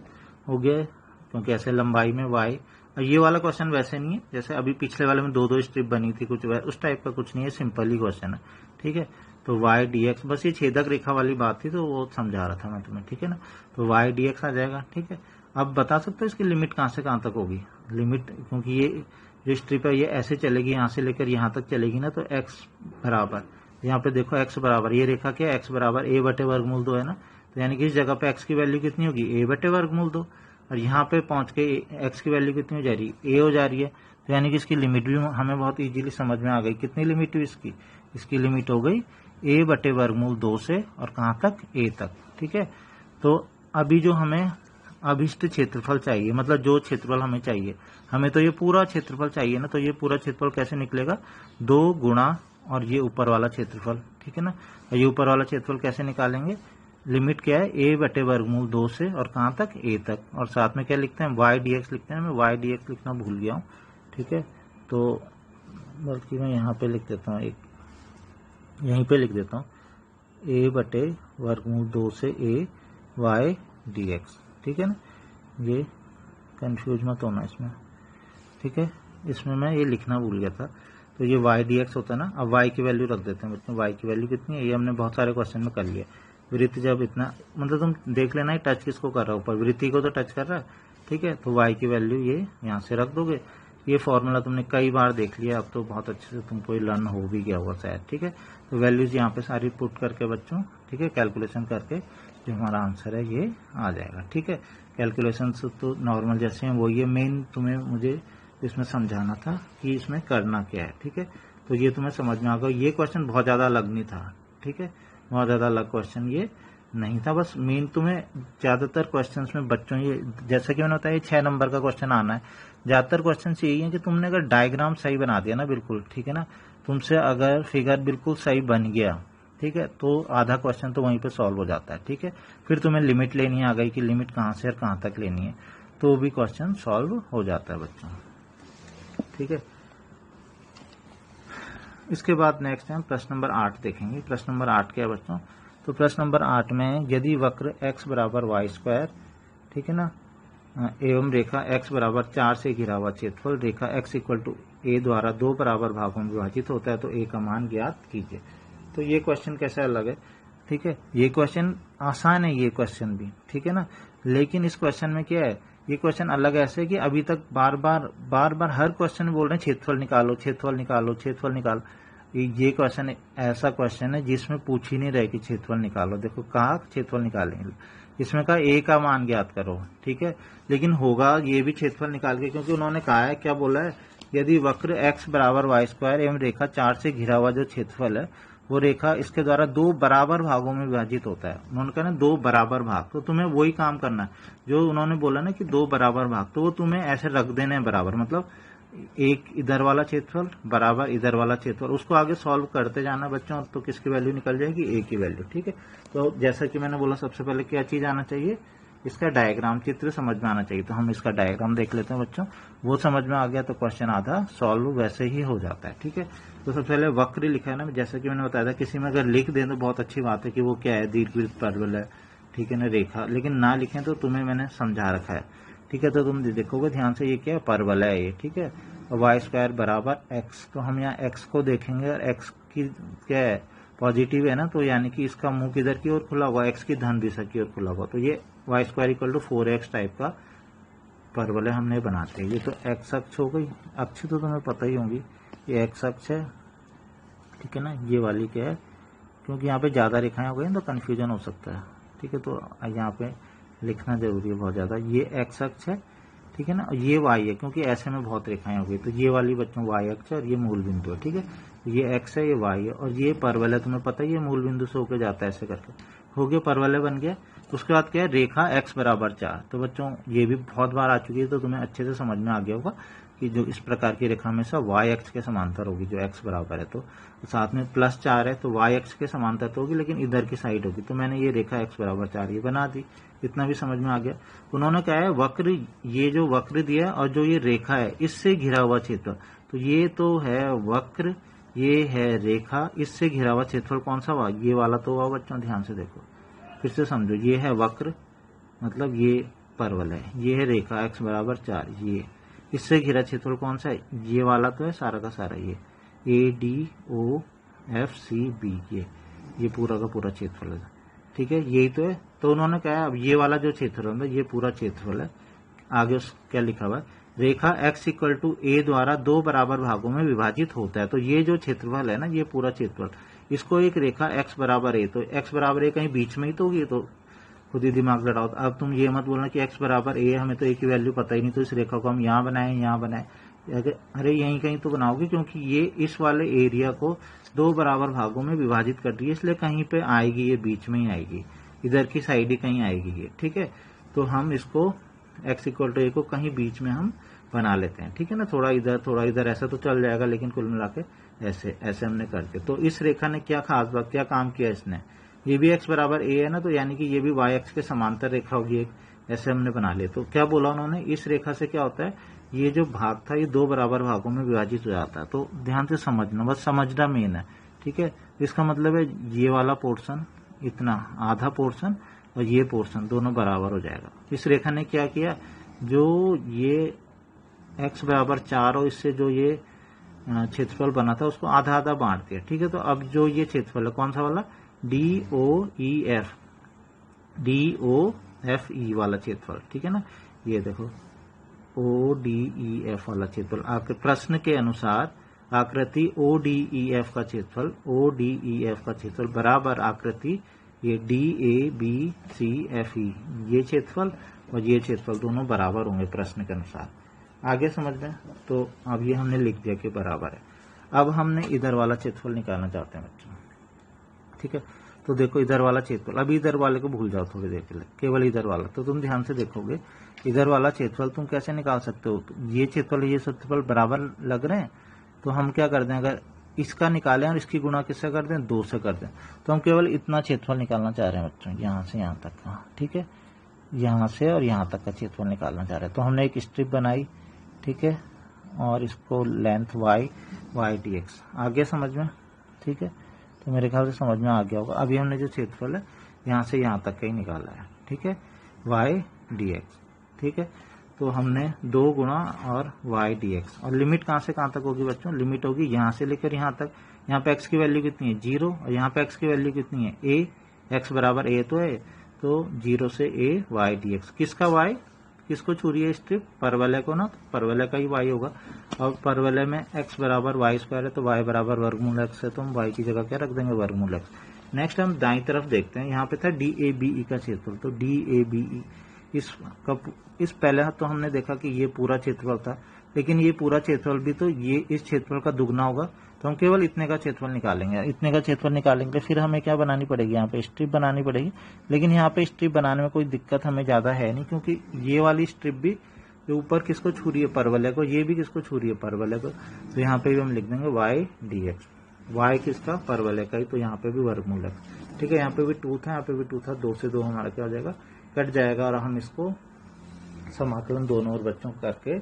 हो गया, क्योंकि ऐसे लंबाई में y, और ये वाला क्वेश्चन वैसे नहीं है जैसे अभी पिछले वाले में 2-2 स्ट्रिप बनी थी, कुछ उस टाइप का कुछ नहीं है, सिंपल ही क्वेश्चन है, ठीक है। तो y dx, बस ये छेदक रेखा वाली बात थी तो वो समझा रहा था मैं तुम्हें, ठीक है ना। तो y dx आ जाएगा, ठीक है। अब बता सकते हो इसकी लिमिट कहाँ से कहाँ तक होगी, लिमिट, क्योंकि ये जो स्ट्रिप है ये ऐसे चलेगी, यहाँ से लेकर यहाँ तक चलेगी ना, तो x बराबर, यहाँ पे देखो x बराबर, ये रेखा क्या x बराबर a बटे वर्गमूल 2 है ना, तो यानी कि इस जगह पे x की वैल्यू कितनी होगी, a बटे वर्गमूल 2, और यहाँ पे पहुंच के x की वैल्यू कितनी हो जा रही है, a हो जा रही है। तो यानी कि इसकी लिमिट भी हमें बहुत इजीली समझ में आ गई। कितनी लिमिट हुई इसकी लिमिट हो गई a बटे वर्गमूल 2 से और कहाँ तक, a तक, ठीक है। तो अभी जो हमें अभिष्ट क्षेत्रफल चाहिए, मतलब जो क्षेत्रफल हमें चाहिए, हमें तो ये पूरा क्षेत्रफल चाहिए ना, तो ये पूरा क्षेत्रफल कैसे निकलेगा, 2 गुणा और ये ऊपर वाला क्षेत्रफल, ठीक है ना। और ये ऊपर वाला क्षेत्रफल कैसे निकालेंगे, लिमिट क्या है, a बटे वर्गमूल 2 से और कहाँ तक, a तक, और साथ में क्या लिखते हैं, y dx लिखते हैं। मैं y dx लिखना भूल गया हूँ, ठीक है। तो बल्कि मैं यहाँ पे लिख देता हूँ, एक यहीं पे लिख देता हूँ, a बटे वर्गमूल 2 से a y dx, ठीक है ना। ये कंफ्यूज मत होना इसमें, ठीक है, इसमें मैं ये लिखना भूल गया था। तो ये y dx होता है ना। अब y की वैल्यू रख देते हैं बच्चों, y की वैल्यू कितनी है, ये हमने बहुत सारे क्वेश्चन में कर लिया। वृत्त जब इतना, मतलब तुम देख लेना ही टच किसको कर रहा है, ऊपर वृत्ति को तो टच कर रहा है, ठीक है। तो y की वैल्यू ये यहाँ से रख दोगे। ये फॉर्मूला तुमने कई बार देख लिया, अब तो बहुत अच्छे से तुमको ये लर्न हो भी गया होगा शायद, ठीक है। तो वैल्यूज यहाँ पे सारी पुट करके बच्चों, ठीक है, कैलकुलेशन करके जो हमारा आंसर है ये आ जाएगा, ठीक है। कैलकुलेशन तो नॉर्मल जैसे हैं वो, ये मेन तुम्हें मुझे इसमें समझाना था कि इसमें करना क्या है, ठीक है। तो ये तुम्हें समझ में आ गया। ये क्वेश्चन बहुत ज़्यादा अलग नहीं था, ठीक है, बहुत ज़्यादा अलग क्वेश्चन ये नहीं था। बस मेन तुम्हें ज़्यादातर क्वेश्चंस में बच्चों, ये जैसा कि मैंने बताया ये 6 नंबर का क्वेश्चन आना है। ज़्यादातर क्वेश्चन यही है कि तुमने अगर डायग्राम सही बना दिया ना, बिल्कुल ठीक है ना, तुमसे अगर फिगर बिल्कुल सही बन गया, ठीक है, तो आधा क्वेश्चन तो वहीं पे सॉल्व हो जाता है, ठीक है। फिर तुम्हें लिमिट लेनी आ गई कि लिमिट कहाँ से और कहाँ तक लेनी है, तो भी क्वेश्चन सॉल्व हो जाता है बच्चों, ठीक है। इसके बाद नेक्स्ट हम प्रश्न नंबर 8 देखेंगे। प्रश्न नंबर 8 क्या है बच्चों, तो प्रश्न नंबर 8 में यदि वक्र x बराबर वाई स्क्वायर, ठीक है ना, एवं रेखा x बराबर 4 से घिरा हुआ क्षेत्रफल रेखा x इक्वल टू a द्वारा 2 बराबर भागों में विभाजित होता है तो a का मान ज्ञात कीजिए। तो ये क्वेश्चन कैसा अलग है, ठीक है, ये क्वेश्चन आसान है, ये क्वेश्चन भी, ठीक है ना। लेकिन इस क्वेश्चन में क्या है, ये क्वेश्चन अलग ऐसे है कि अभी तक बार बार हर क्वेश्चन में बोल रहे हैं क्षेत्रफल निकालो, क्षेत्रफल निकालो, क्षेत्रफल निकालो। ये क्वेश्चन ऐसा क्वेश्चन है जिसमें पूछ ही नहीं रहे कि क्षेत्रफल निकालो। देखो कहा क्षेत्रफल निकालेंगे, इसमें कहा ए का मान ज्ञात करो, ठीक है, लेकिन होगा ये भी क्षेत्रफल निकाल के, क्योंकि उन्होंने कहा है, क्या बोला है, यदि वक्र x बराबर वाई स्क्वायर एवं रेखा 4 से घिरा हुआ जो क्षेत्रफल है वो रेखा इसके द्वारा 2 बराबर भागों में विभाजित होता है। उन्होंने कहा ना 2 बराबर भाग, तो तुम्हें वही काम करना है जो उन्होंने बोला ना कि 2 बराबर भाग, तो वो तुम्हें ऐसे रख देने हैं बराबर, मतलब एक इधर वाला क्षेत्रफल बराबर इधर वाला क्षेत्रफल, उसको आगे सॉल्व करते जाना बच्चों, तो किसकी वैल्यू निकल जाएगी, ए की वैल्यू, ठीक है। तो जैसा कि मैंने बोला सबसे पहले क्या चीज आना चाहिए, इसका डायग्राम, चित्र समझ में आना चाहिए। तो हम इसका डायग्राम देख लेते हैं बच्चों, वो समझ में आ गया तो क्वेश्चन आधा सॉल्व वैसे ही हो जाता है, ठीक है। तो सबसे पहले वक्र लिखा है ना, जैसा कि मैंने बताया था, किसी में अगर लिख दें तो बहुत अच्छी बात है कि वो क्या है, दीर्घवृत्त, परवल है, ठीक है ना, रेखा, लेकिन ना लिखें तो तुम्हें मैंने समझा रखा है, ठीक है। तो तुम देखोगे ध्यान से, ये क्या है, परवल है ये, ठीक है, और वाई स्क्वायर बराबर एक्स, तो हम यहाँ एक्स को देखेंगे और एक्स की क्या है, पॉजिटिव है ना, तो यानी कि इसका मुंह किधर की ओर खुला हुआ, एक्स की धन दिशा की ओर खुला हुआ, तो ये y square equal to 4x type का परवलय हमने बनाते हैं। ये तो एक्स अक्ष हो गई, अक्ष तो तुम्हें पता ही होंगी, ये एक्स अक्ष है, ठीक है ना, ये वाली क्या है, क्योंकि यहाँ पे ज्यादा रेखाएं हो गई तो कंफ्यूजन हो सकता है, ठीक है, तो यहाँ पे लिखना जरूरी है बहुत ज्यादा, ये एक्स अक्ष है, ठीक है ना, और ये वाई है, क्योंकि ऐसे में बहुत रेखाएं हो गई, तो ये वाली बच्चों वाई अक्ष है और ये मूल बिंदु है, ठीक है, ये एक्स है, ये वाई है, और ये परवल है, तुम्हें पता ही है मूल बिंदु से होकर जाता है, ऐसे करके हो गया, परवलय बन गया। उसके बाद क्या है, रेखा x बराबर 4, तो बच्चों ये भी बहुत बार आ चुकी है, तो तुम्हें अच्छे से समझ में आ गया होगा कि जो इस प्रकार की रेखा में से वाई एक्स के समांतर होगी, जो x बराबर है, तो साथ में +4 है तो वाई एक्स के समांतर तो होगी, लेकिन इधर की साइड होगी, तो मैंने ये रेखा x बराबर 4 ये बना दी, इतना भी समझ में आ गया। उन्होंने कहा है वक्र, ये जो वक्र दिया और जो ये रेखा है इससे घिरा हुआ क्षेत्र, तो ये तो है वक्र, ये है रेखा, इससे घिरा हुआ क्षेत्रफल कौन सा हुआ, ये वाला तो हुआ बच्चों, ध्यान से देखो, फिर से समझो, ये है वक्र, मतलब ये परवल है, ये है रेखा x बराबर 4, ये इससे घिरा क्षेत्रफल कौन सा है, ये वाला तो है सारा का सारा, ये ADOFCB, ये पूरा का पूरा क्षेत्रफल है, ठीक है, यही तो है। तो उन्होंने कहा अब ये वाला जो क्षेत्रफल है ये पूरा क्षेत्रफल है, आगे क्या लिखा हुआ है, रेखा x इक्वल टू a द्वारा 2 बराबर भागों में विभाजित होता है, तो ये जो क्षेत्रफल है ना, ये पूरा क्षेत्रफल, इसको एक रेखा x बराबर a, तो x बराबर a कहीं बीच में ही तो होगी, तो खुद ही दिमाग लड़ाओ। अब तुम ये मत बोलना कि x बराबर a, हमें तो a की वैल्यू पता ही नहीं, तो इस रेखा को हम यहाँ बनाए यहाँ बनाए, अरे यहीं कहीं तो बनाओगे, क्योंकि ये इस वाले एरिया को 2 बराबर भागों में विभाजित कर रही है, इसलिए कहीं पे आएगी, ये बीच में ही आएगी, इधर की साइड ही कहीं आएगी ये, ठीक है। तो हम इसको x इक्वल टू a को कहीं बीच में हम बना लेते हैं, ठीक है ना, थोड़ा इधर ऐसा तो चल जाएगा, लेकिन कुल मिला के ऐसे हमने करके, तो इस रेखा ने क्या खास बात, क्या काम किया इसने, ये भी x बराबर a है ना, तो यानी कि ये भी y अक्ष के समांतर रेखा होगी एक, ऐसे हमने बना लिया। तो क्या बोला उन्होंने, इस रेखा से क्या होता है, ये जो भाग था ये 2 बराबर भागों में विभाजित हो जाता है, तो ध्यान से समझना, बस समझना मेन है, ठीक है। इसका मतलब है ये वाला पोर्शन, इतना आधा पोर्शन और ये पोर्शन दोनों बराबर हो जाएगा। इस रेखा ने क्या किया, जो ये x बराबर 4 और इससे जो ये क्षेत्रफल बना था उसको आधा आधा बांट दिया, ठीक है। तो अब जो ये क्षेत्रफल है कौन सा वाला, DOEF वाला क्षेत्रफल, ठीक है ना, ये देखो ODEF वाला क्षेत्रफल, आपके प्रश्न के अनुसार आकृति ODEF का क्षेत्रफल, ODEF का क्षेत्रफल बराबर आकृति ये DABCFE, ये क्षेत्रफल और ये क्षेत्रफल दोनों बराबर होंगे प्रश्न के अनुसार। आगे समझ में, तो अब ये हमने लिख दिया कि बराबर है। अब हमने इधर वाला क्षेत्रफल निकालना चाहते हैं बच्चों, ठीक है। तो देखो इधर वाला क्षेत्रफल, अभी इधर वाले को भूल जाओ थोड़ी देर के लिए, केवल इधर वाला, तो तुम ध्यान से देखोगे इधर वाला क्षेत्रफल तुम कैसे निकाल सकते हो, ये क्षेत्रफल ये क्षेत्रफल बराबर लग रहे हैं, तो हम क्या कर दें, अगर इसका निकालें और इसकी गुणा किससे कर दें, 2 से कर दें, तो हम केवल इतना क्षेत्रफल निकालना चाह रहे हैं बच्चों, यहाँ से यहाँ तक का, ठीक है, यहाँ से और यहाँ तक का क्षेत्रफल निकालना चाह रहे हैं। तो हमने एक स्ट्रिप बनाई, ठीक है, और इसको लेंथ y dx, आगे समझ में, ठीक है, तो मेरे ख्याल से समझ में आ गया होगा। अभी हमने जो क्षेत्रफल है यहाँ से यहाँ तक का ही निकाला है, ठीक है, y dx, ठीक है। तो हमने 2 गुणा और y dx, और लिमिट कहाँ से कहाँ तक होगी बच्चों, लिमिट होगी यहाँ से लेकर यहाँ तक, यहाँ पे x की वैल्यू कितनी है 0 और यहाँ पे x की वैल्यू कितनी है a, x बराबर a तो है, तो 0 से a y dx, किसका y, किसको छू रही है स्ट्रिप, परवलय को ना, तो परवलय का ही y होगा। और परवलय में x बराबर वाई स्क्वायर है तो y बराबर वर्गमूल x है, तो हम y की जगह क्या रख देंगे, वर्गमूल x। नेक्स्ट हम दाईं तरफ देखते हैं, यहाँ पे था DABE का क्षेत्रफल, तो DABE इस पहले तो हमने देखा कि ये पूरा क्षेत्रफल था, लेकिन ये पूरा क्षेत्रफल भी तो ये इस क्षेत्रफल का दुगना होगा, तो हम केवल इतने का क्षेत्रफल निकालेंगे। इतने का क्षेत्रफल निकालेंगे फिर हमें क्या बनानी पड़ेगी, यहाँ पे स्ट्रिप बनानी पड़ेगी। लेकिन यहाँ पे स्ट्रिप बनाने में कोई दिक्कत हमें ज्यादा है नहीं, क्योंकि ये वाली स्ट्रिप भी जो ऊपर किसको छू रही है, परवलय को, ये भी किसको छू रही है, परवलय को। तो यहाँ पे भी हम लिख देंगे y dx, y किसका, परवलय का ही, तो यहाँ पे भी वर्गमूल है। ठीक है, यहाँ पे भी 2 था, यहाँ पे भी 2 था, 2 से 2 हमारा क्या हो जाएगा, कट जाएगा, और हम इसको समाकलन दोनों और बच्चों करके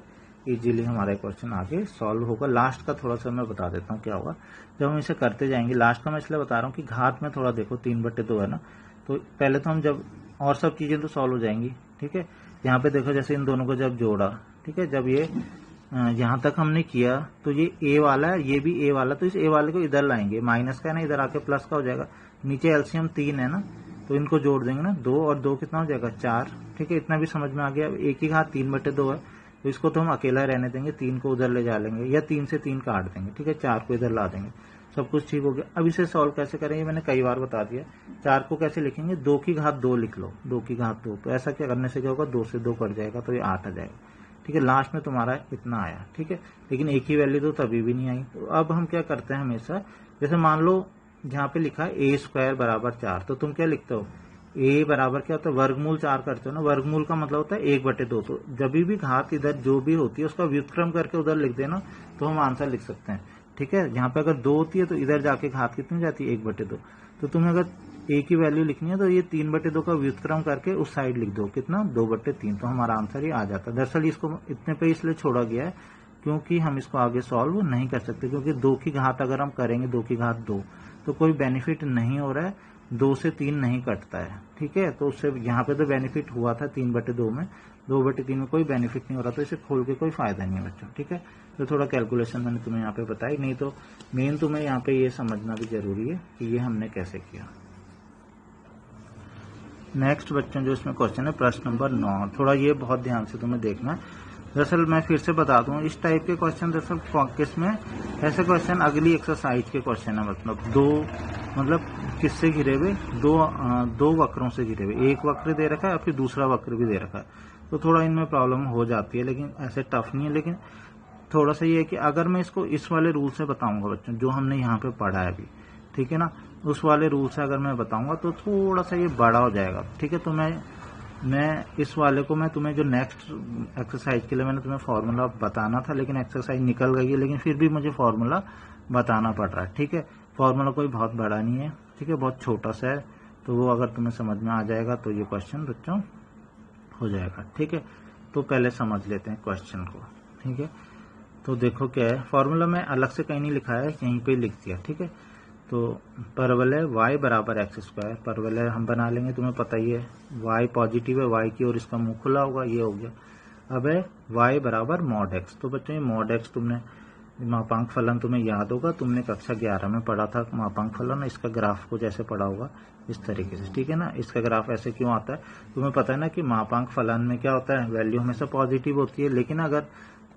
इजीली हमारा क्वेश्चन आगे सॉल्व होगा। लास्ट का थोड़ा सा मैं बता देता हूँ क्या होगा जब हम इसे करते जाएंगे। लास्ट का मैं इसलिए बता रहा हूँ कि घात में थोड़ा देखो 3/2 है ना, तो पहले तो हम जब और सब चीजें तो सॉल्व हो जाएंगी। ठीक है, यहाँ पे देखो जैसे इन दोनों को जब जोड़ा, ठीक है, जब ये यहाँ तक हमने किया तो ये a वाला है, ये भी a वाला, तो इस a वाले को इधर लाएंगे, माइनस का है ना, इधर आके प्लस का हो जाएगा। नीचे एलसीएम 3 है ना, तो इनको जोड़ देंगे ना, 2 और 2 कितना हो जाएगा, 4। ठीक है, इतना भी समझ में आ गया। एक ही घात 3/2 है, तो इसको तो हम अकेला रहने देंगे, 3 को उधर ले जा लेंगे, या 3 से 3 काट देंगे। ठीक है, 4 को इधर ला देंगे, सब कुछ ठीक हो गया। अब इसे सॉल्व कैसे करेंगे, मैंने कई बार बता दिया। 4 को कैसे लिखेंगे, 2 की घात 2 लिख लो, 2 की घात 2, तो ऐसा क्या करने से क्या होगा, 2 से 2 कट जाएगा, तो ये 8 आ जाएगा। ठीक है, लास्ट में तुम्हारा इतना आया। ठीक है, लेकिन एक ही वैल्यू तो तभी भी नहीं आई। तो अब हम क्या करते हैं हमेशा, जैसे मान लो यहाँ पे लिखा है a² बराबर 4, तो तुम क्या लिखते हो, a बराबर क्या होता है, वर्गमूल 4 करते हो ना, वर्गमूल का मतलब होता है 1/2। तो जब भी घात इधर जो भी होती है उसका व्युत्क्रम करके उधर लिख देना, तो हम आंसर लिख सकते हैं। ठीक है, यहाँ पे अगर 2 होती है तो इधर जाके घात कितनी जाती है, 1/2। तो तुम्हें अगर a की वैल्यू लिखनी है तो ये 3/2 का व्युत्क्रम करके उस साइड लिख दो, कितना, 2/3, तो हमारा आंसर ही आ जाता है। दरअसल इसको इतने पे इसलिए छोड़ा गया है क्योंकि हम इसको आगे सॉल्व नहीं कर सकते, क्योंकि 2 की घात अगर हम करेंगे 2 की घात 2, तो कोई बेनिफिट नहीं हो रहा है, 2 से 3 नहीं कटता है। ठीक है, तो उससे यहाँ पे तो बेनिफिट हुआ था 3/2 में, 2/3 में कोई बेनिफिट नहीं हो रहा, तो इसे खोल के कोई फायदा नहीं है बच्चों। ठीक है, तो थोड़ा कैलकुलेशन मैंने तुम्हें यहाँ पे बताई, नहीं तो मेन तुम्हें यहाँ पे ये समझना भी जरूरी है कि ये हमने कैसे किया। नेक्स्ट बच्चों जो इसमें क्वेश्चन है प्रश्न नंबर 9, थोड़ा ये बहुत ध्यान से तुम्हें देखना है। दरअसल मैं फिर से बता दूं, इस टाइप के क्वेश्चन दरअसल किसमें, ऐसे क्वेश्चन अगली एक्सरसाइज के क्वेश्चन है, मतलब किससे घिरे हुए, दो वक्रों से घिरे हुए, एक वक्र दे रखा है और फिर दूसरा वक्र भी दे रखा है, तो थोड़ा इनमें प्रॉब्लम हो जाती है, लेकिन ऐसे टफ नहीं है। लेकिन थोड़ा सा ये है कि अगर मैं इसको इस वाले रूल से बताऊंगा बच्चों, जो हमने यहाँ पे पढ़ा है अभी, ठीक है ना, उस वाले रूल से अगर मैं बताऊंगा तो थोड़ा सा ये बड़ा हो जाएगा। ठीक है, तो मैं इस वाले को, मैं तुम्हें जो नेक्स्ट एक्सरसाइज के लिए मैंने तुम्हें फॉर्मूला बताना था, लेकिन एक्सरसाइज निकल गई है, लेकिन फिर भी मुझे फॉर्मूला बताना पड़ रहा है। ठीक है, फॉर्मूला कोई बहुत बड़ा नहीं है, ठीक है, बहुत छोटा सा है, तो वो अगर तुम्हें समझ में आ जाएगा तो ये क्वेश्चन बच्चों हो जाएगा। ठीक है, तो पहले समझ लेते हैं क्वेश्चन को। ठीक है, तो देखो क्या है, फॉर्मूला में अलग से कहीं नहीं लिखा है, यहीं पे लिख दिया। ठीक है, तो परवलय y बराबर x², परवलय हम बना लेंगे, तुम्हें पता ही है, y पॉजिटिव है, y की और इसका मुंह खुला होगा, ये हो गया। अब है y बराबर mod x, तो बच्चों ये mod x तुमने मापांक फलन तुम्हें याद होगा, तुमने कक्षा 11 में पढ़ा था मापांक फलन, इसका ग्राफ को जैसे पढ़ा होगा इस तरीके से। ठीक है ना, इसका ग्राफ ऐसे क्यों आता है, तुम्हें पता है ना कि मापांक फलन में क्या होता है, वैल्यू हमेशा पॉजिटिव होती है, लेकिन अगर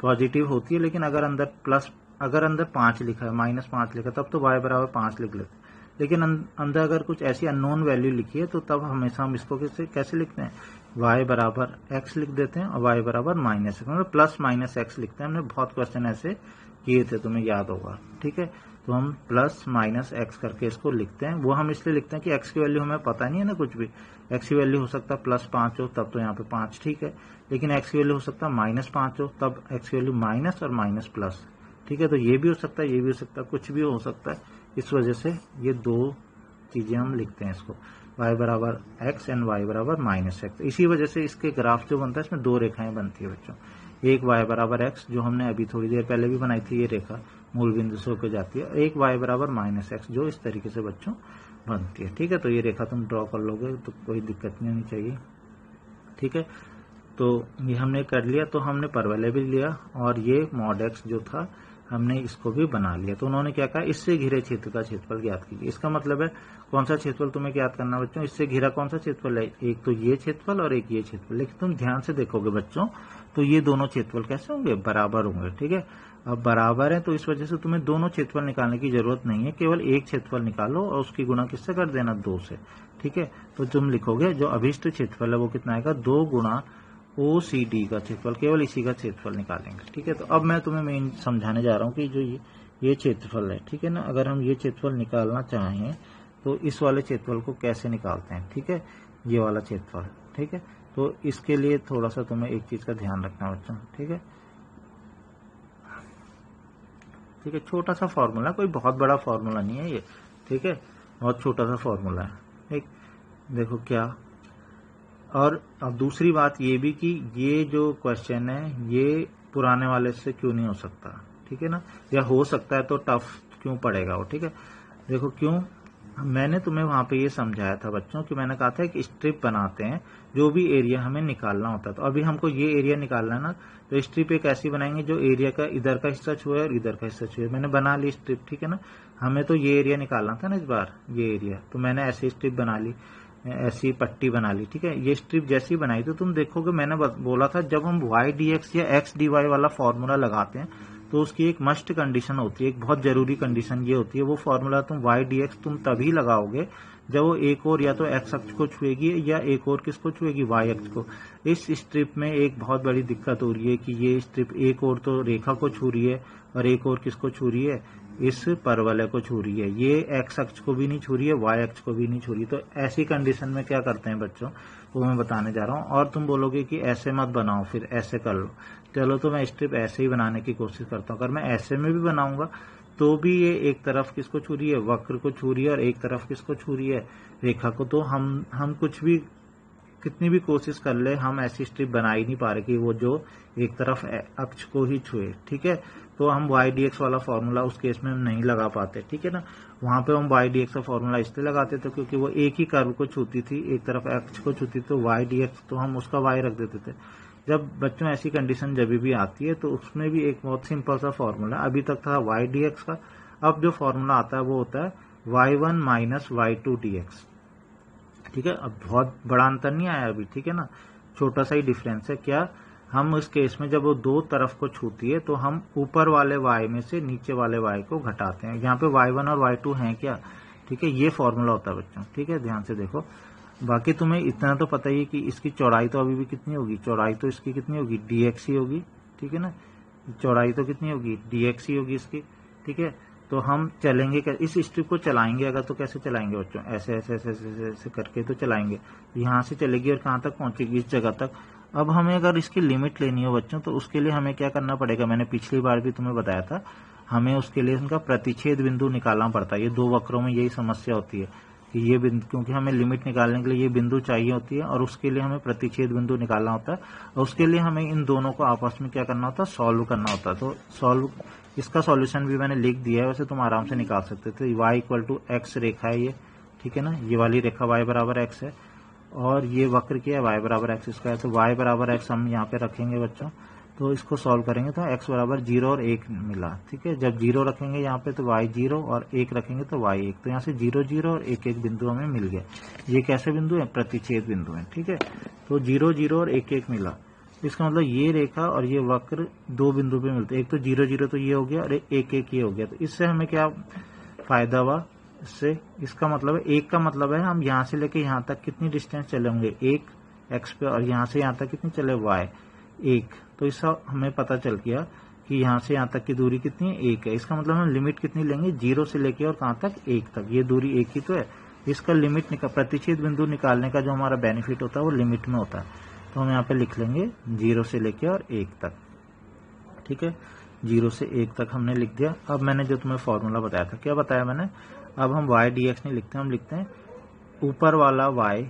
पॉजिटिव होती है, लेकिन अगर अंदर 5 लिखा है, -5 लिखा है, तब तो y बराबर 5 लिख लेते हैं। लेकिन अंदर अगर कुछ ऐसी अननोन वैल्यू लिखी है तो तब हमेशा हम इसको कैसे लिखते हैं, y बराबर x लिख देते हैं और y बराबर -x, मतलब +-x लिखते हैं। हमने बहुत क्वेश्चन ऐसे किए थे, तुम्हें याद होगा। ठीक है, तो हम +-x करके इसको लिखते हैं। वो हम इसलिए लिखते हैं कि x की वैल्यू हमें पता नहीं है ना, कुछ भी x की वैल्यू हो सकता है +5 हो, तब तो यहाँ पे 5 ठीक है, लेकिन x की वैल्यू हो सकता है -5 हो, तब x की वैल्यू माइनस और माइनस प्लस। ठीक है, तो ये भी हो सकता है, ये भी हो सकता है, कुछ भी हो सकता है, इस वजह से ये दो चीजें हम लिखते हैं इसको, y बराबर x एंड y बराबर -x। इसी वजह से इसके ग्राफ जो बनता है इसमें 2 रेखाएं बनती है बच्चों, एक y बराबर x जो हमने अभी थोड़ी देर पहले भी बनाई थी, ये रेखा मूल बिंदु से होकर जाती है, एक y बराबर -x जो इस तरीके से बच्चों बनती है। ठीक है, तो ये रेखा तुम ड्रॉ कर लोगे तो कोई दिक्कत नहीं होनी चाहिए। ठीक है, तो ये हमने कर लिया, तो हमने परवलय भी लिया और ये mod x जो था हमने इसको भी बना लिया। तो उन्होंने क्या कहा, इससे घिरे क्षेत्र का क्षेत्रफल ज्ञात कीजिए। इसका मतलब है कौन सा क्षेत्रफल तुम्हें ज्ञात करना बच्चों, इससे घिरा कौन सा क्षेत्रफल है, एक तो ये क्षेत्रफल और एक ये क्षेत्रफल। लेकिन तुम ध्यान से देखोगे बच्चों तो ये दोनों क्षेत्रफल कैसे होंगे, बराबर होंगे। ठीक है, अब बराबर है तो इस वजह से तुम्हें दोनों क्षेत्रफल निकालने की जरूरत नहीं है, केवल एक क्षेत्रफल निकालो और उसकी गुणा किससे कर देना, 2 से। ठीक है, तो तुम लिखोगे जो अभिष्ट क्षेत्रफल है वो कितना आएगा, 2 गुणा OCD का क्षेत्रफल, केवल इसी का क्षेत्रफल निकालेंगे। ठीक है, तो अब मैं तुम्हें मेन समझाने जा रहा हूँ कि जो ये क्षेत्रफल है, ठीक है ना, अगर हम ये क्षेत्रफल निकालना चाहें तो इस वाले क्षेत्रफल को कैसे निकालते हैं। ठीक है, ये वाला क्षेत्रफल। ठीक है, तो इसके लिए थोड़ा सा तुम्हें एक चीज का ध्यान रखना बच्चों। ठीक है, ठीक है, छोटा सा फॉर्मूला, कोई बहुत बड़ा फॉर्मूला नहीं है ये। ठीक है, बहुत छोटा सा फॉर्मूला है। ठीक, देखो क्या, और अब दूसरी बात ये भी कि ये जो क्वेश्चन है ये पुराने वाले से क्यों नहीं हो सकता। ठीक है ना, या हो सकता है तो टफ क्यों पड़ेगा वो। ठीक है, देखो क्यों, मैंने तुम्हें वहां पे ये समझाया था बच्चों कि मैंने कहा था कि स्ट्रिप बनाते हैं, जो भी एरिया हमें निकालना होता है। तो अभी हमको ये एरिया निकालना है ना, तो स्ट्रिप एक ऐसी बनाएंगे जो एरिया का इधर का हिस्सा छुए और इधर का हिस्सा छुए। मैंने बना ली स्ट्रिप। ठीक है ना, हमें तो ये एरिया निकालना था ना इस बार, ये एरिया, तो मैंने ऐसी स्ट्रिप बना ली, ऐसी पट्टी बना ली। ठीक है, ये स्ट्रिप जैसी बनाई तो तुम देखोगे मैंने बोला था जब हम y/dx या x/dy वाला फॉर्मूला लगाते हैं तो उसकी एक मस्ट कंडीशन होती है, एक बहुत जरूरी कंडीशन ये होती है, वो फॉर्मूला तुम y/dx तुम तभी लगाओगे जब वो एक और या तो x अक्ष को छुएगी या एक और किसको छुएगी, y अक्ष को। इस स्ट्रिप में एक बहुत बड़ी दिक्कत हो रही है कि ये स्ट्रिप एक और तो रेखा को छू रही है और एक और किसको छू रही है, इस परवलय को छू रही है। ये x अक्ष को भी नहीं छू रही है, y अक्ष को भी नहीं छू रही। तो ऐसी कंडीशन में क्या करते हैं बच्चों, वो मैं बताने जा रहा हूँ। और तुम बोलोगे कि ऐसे मत बनाओ, फिर ऐसे कर लो। चलो, तो मैं स्ट्रिप ऐसे ही बनाने की कोशिश करता हूँ। अगर मैं ऐसे में भी बनाऊंगा तो भी ये एक तरफ किसको छू रही है, वक्र को छू रही है, और एक तरफ किसको छू रही है, रेखा को। तो हम कुछ भी, कितनी भी कोशिश कर ले, हम ऐसी स्ट्रिप बना ही नहीं पा रहे कि वो जो एक तरफ अक्ष को ही छुए। ठीक है, तो हम y/dx वाला फॉर्मूला उस केस में हम नहीं लगा पाते। ठीक है ना, वहां पे हम y/dx का फॉर्मूला इसलिए लगाते थे क्योंकि वो एक ही कर्व को छूती थी, एक तरफ अक्ष को छूती थी, तो y/dx तो हम उसका y रख देते थे। जब बच्चों ऐसी कंडीशन जब भी आती है तो उसमें भी एक बहुत सिंपल सा फॉर्मूला, अभी तक था y/dx का, अब जो फॉर्मूला आता है वो होता है y1 माइनस y2 dx। ठीक है, अब बहुत बड़ा अंतर नहीं आया अभी। ठीक है ना, छोटा सा ही डिफरेंस है। क्या, हम इस केस में जब वो दो तरफ को छूती है तो हम ऊपर वाले y में से नीचे वाले y को घटाते हैं। यहाँ पे y1 और y2 हैं क्या। ठीक है, ये फॉर्मूला होता है बच्चों। ठीक है, ध्यान से देखो, बाकी तुम्हें इतना तो पता ही है कि इसकी चौड़ाई तो अभी भी कितनी होगी, चौड़ाई तो इसकी कितनी होगी, dx ही होगी। ठीक है ना, चौड़ाई तो कितनी होगी, dx ही होगी इसकी। ठीक है, तो हम चलेंगे, इस स्ट्रिप को चलाएंगे अगर, तो कैसे चलाएंगे बच्चों, ऐसे ऐसे ऐसे ऐसे, ऐसे करके तो चलाएंगे। यहाँ से चलेगी और कहाँ तक पहुंचेगी, इस जगह तक। अब हमें अगर इसकी लिमिट लेनी हो बच्चों तो उसके लिए हमें क्या करना पड़ेगा, मैंने पिछली बार भी तुम्हें बताया था, हमें उसके लिए उनका प्रतिच्छेद बिंदु निकालना पड़ता है। ये दो वक्रों में यही समस्या होती है कि ये बिंदु, क्योंकि हमें लिमिट निकालने के लिए ये बिंदु चाहिए होती है और उसके लिए हमें प्रतिच्छेद बिंदु निकालना होता है, और उसके लिए हमें इन दोनों को आपस में क्या करना होता है, सॉल्व करना होता है। तो सॉल्व, इसका सॉल्यूशन भी मैंने लिख दिया है, वैसे तुम आराम से निकाल सकते थे। y=x रेखा है ये। ठीक है ना, ये वाली रेखा y=x है और ये वक्र क्या है, y=x इसका है। तो y=x हम यहाँ पे रखेंगे बच्चों, तो इसको सॉल्व करेंगे तो x=0 और 1 मिला। ठीक है, जब 0 रखेंगे यहाँ पे तो y 0 और 1 रखेंगे तो y 1, तो यहाँ से 0 0 और 1 1 बिंदु हमें मिल गया। ये कैसे बिंदु है, प्रतिच्छेद बिंदु है। ठीक है, तो 0 0 और 1 1 मिला, इसका मतलब ये रेखा और ये वक्र दो बिंदु पे मिलते हैं। एक तो 0 0 तो ये हो गया और 1 1 ये हो गया। तो इससे हमें क्या फायदा हुआ, इससे इसका मतलब है, एक का मतलब है हम यहाँ से लेके यहाँ तक कितनी डिस्टेंस चले होंगे, 1 x पे, और यहाँ से यहाँ तक कितनी चले, y 1। तो इसका हमें पता चल गया कि यहाँ से यहाँ तक की दूरी कितनी है, 1 है। इसका मतलब हम लिमिट कितनी लेंगे, 0 से लेके और कहाँ तक, 1 तक। ये दूरी 1 ही तो है। इसका लिमिट प्रतिच्छेद बिंदु निकालने का जो हमारा बेनिफिट होता है वो लिमिट में होता है। तो हम यहाँ पे लिख लेंगे 0 से लेके और 1 तक। ठीक है, 0 से 1 तक हमने लिख दिया। अब मैंने जो तुम्हें फॉर्मूला बताया था, क्या बताया मैंने, अब हम y/dx नहीं लिखते, हम लिखते हैं ऊपर वाला y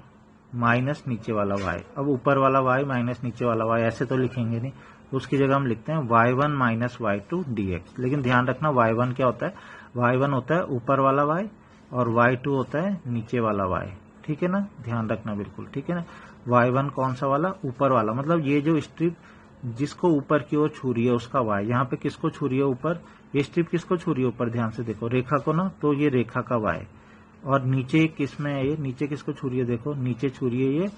माइनस नीचे वाला y। अब ऊपर वाला y माइनस नीचे वाला y ऐसे तो लिखेंगे नहीं, तो उसकी जगह हम लिखते हैं y1 माइनस y2 dx। लेकिन ध्यान रखना y1 क्या होता है, y1 होता है ऊपर वाला y और y2 होता है नीचे वाला y। ठीक है ना, ध्यान रखना बिल्कुल। ठीक है ना, y1 कौन सा वाला, ऊपर वाला, मतलब ये जो स्ट्रिप जिसको ऊपर की ओर छू रही है उसका y। यहाँ पे किसको छू रही है, ऊपर, ये स्ट्रिप किसको छू रही है, ऊपर ध्यान से देखो रेखा को ना, तो ये रेखा का y, और नीचे किस में है, ये नीचे किसको छू रही है, देखो नीचे छू रही है ये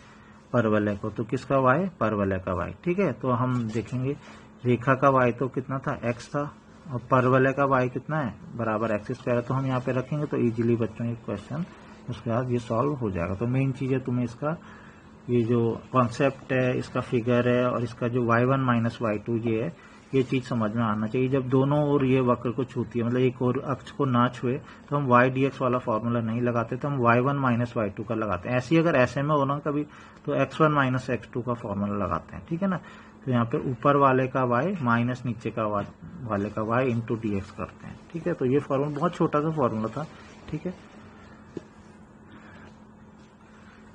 परवलय को, तो किसका y, परवलय का y। ठीक है, तो हम देखेंगे रेखा का y तो कितना था, x था, और परवलय का y कितना है, बराबर x स्क्वायर। तो हम यहाँ पे रखेंगे तो इजीली बच्चों ये क्वेश्चन उसके बाद ये सॉल्व हो जाएगा। तो मेन चीज है तुम्हें इसका ये जो कॉन्सेप्ट है, इसका फिगर है, और इसका जो y1 माइनस y2 ये है, ये चीज समझ में आना चाहिए। जब दोनों ओर ये वक्र को छूती है, मतलब एक और अक्ष को ना छुए, तो हम y dx वाला फॉर्मूला नहीं लगाते, तो हम y1 माइनस y2 का लगाते हैं। ऐसे ही अगर ऐसे में हो ना कभी, तो x1 माइनस x2 का फॉर्मूला लगाते हैं। ठीक है ना, तो यहाँ पे ऊपर वाले का y माइनस नीचे का वाले का y इंटू dx करते हैं। ठीक है, तो ये फॉर्मूला बहुत छोटा सा फॉर्मूला था। ठीक है,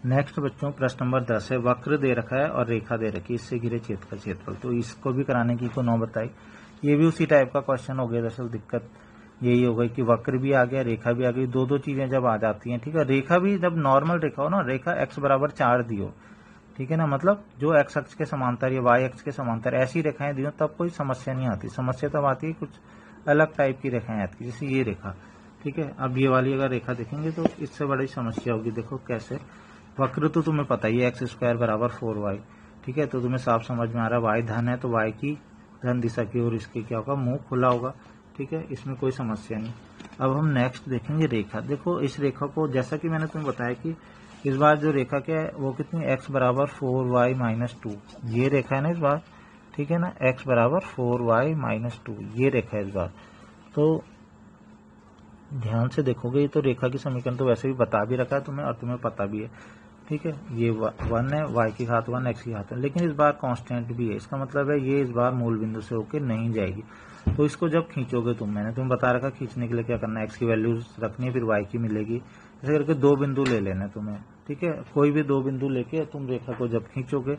नेक्स्ट बच्चों प्रश्न नंबर 10 है, वक्र दे रखा है और रेखा दे रखी है, इससे घिरे क्षेत्र का क्षेत्रफल। तो इसको भी कराने की को नौ बताई। ये भी उसी टाइप का क्वेश्चन हो गया। दरअसल दिक्कत यही हो गई कि वक्र भी आ गया, रेखा भी आ गई, दो चीजें जब आ जाती हैं। ठीक है, रेखा भी जब नॉर्मल रेखा हो ना, रेखा x बराबर 4 दी हो, ठीक है ना, मतलब जो x अक्ष के समांतर या y अक्ष के समांतर ऐसी रेखाएं दी हो, तब कोई समस्या नहीं आती। समस्या तब आती है कुछ अलग टाइप की रेखाएं आती है, जैसे ये रेखा। ठीक है, अब ये वाली अगर रेखा देखेंगे तो इससे बड़ी समस्या होगी। देखो कैसे, वक्र तो तुम्हें पता ही है एक्स स्क्वायर बराबर 4y। ठीक है, तो तुम्हें साफ समझ में आ रहा है y धन है तो y की धन दिशा की ओर इसके क्या होगा, मुंह खुला होगा। ठीक है, इसमें कोई समस्या नहीं। अब हम नेक्स्ट देखेंगे रेखा। देखो इस रेखा को, जैसा कि मैंने तुम्हें बताया कि इस बार जो रेखा क्या है वो कितनी, x बराबर 4y माइनस 2, ये रेखा है ना इस बार। ठीक है ना, x बराबर 4y माइनस 2 ये रेखा है इस बार। तो ध्यान से देखोगे, ये तो रेखा की समीकरण तो वैसे भी बता भी रखा है तुम्हें, और तुम्हें पता भी है। ठीक है, ये 1 है, y की घात 1 x की घात 1, लेकिन इस बार कांस्टेंट भी है। इसका मतलब है ये इस बार मूल बिंदु से होकर नहीं जाएगी। तो इसको जब खींचोगे मैंने तुम्हें बता रखा खींचने के लिए क्या करना है, x की वैल्यू रखनी है, फिर y की मिलेगी। ऐसे करके दो बिंदु ले लेना तुम्हें। ठीक है, कोई भी दो बिंदु लेके तुम रेखा को जब खींचोगे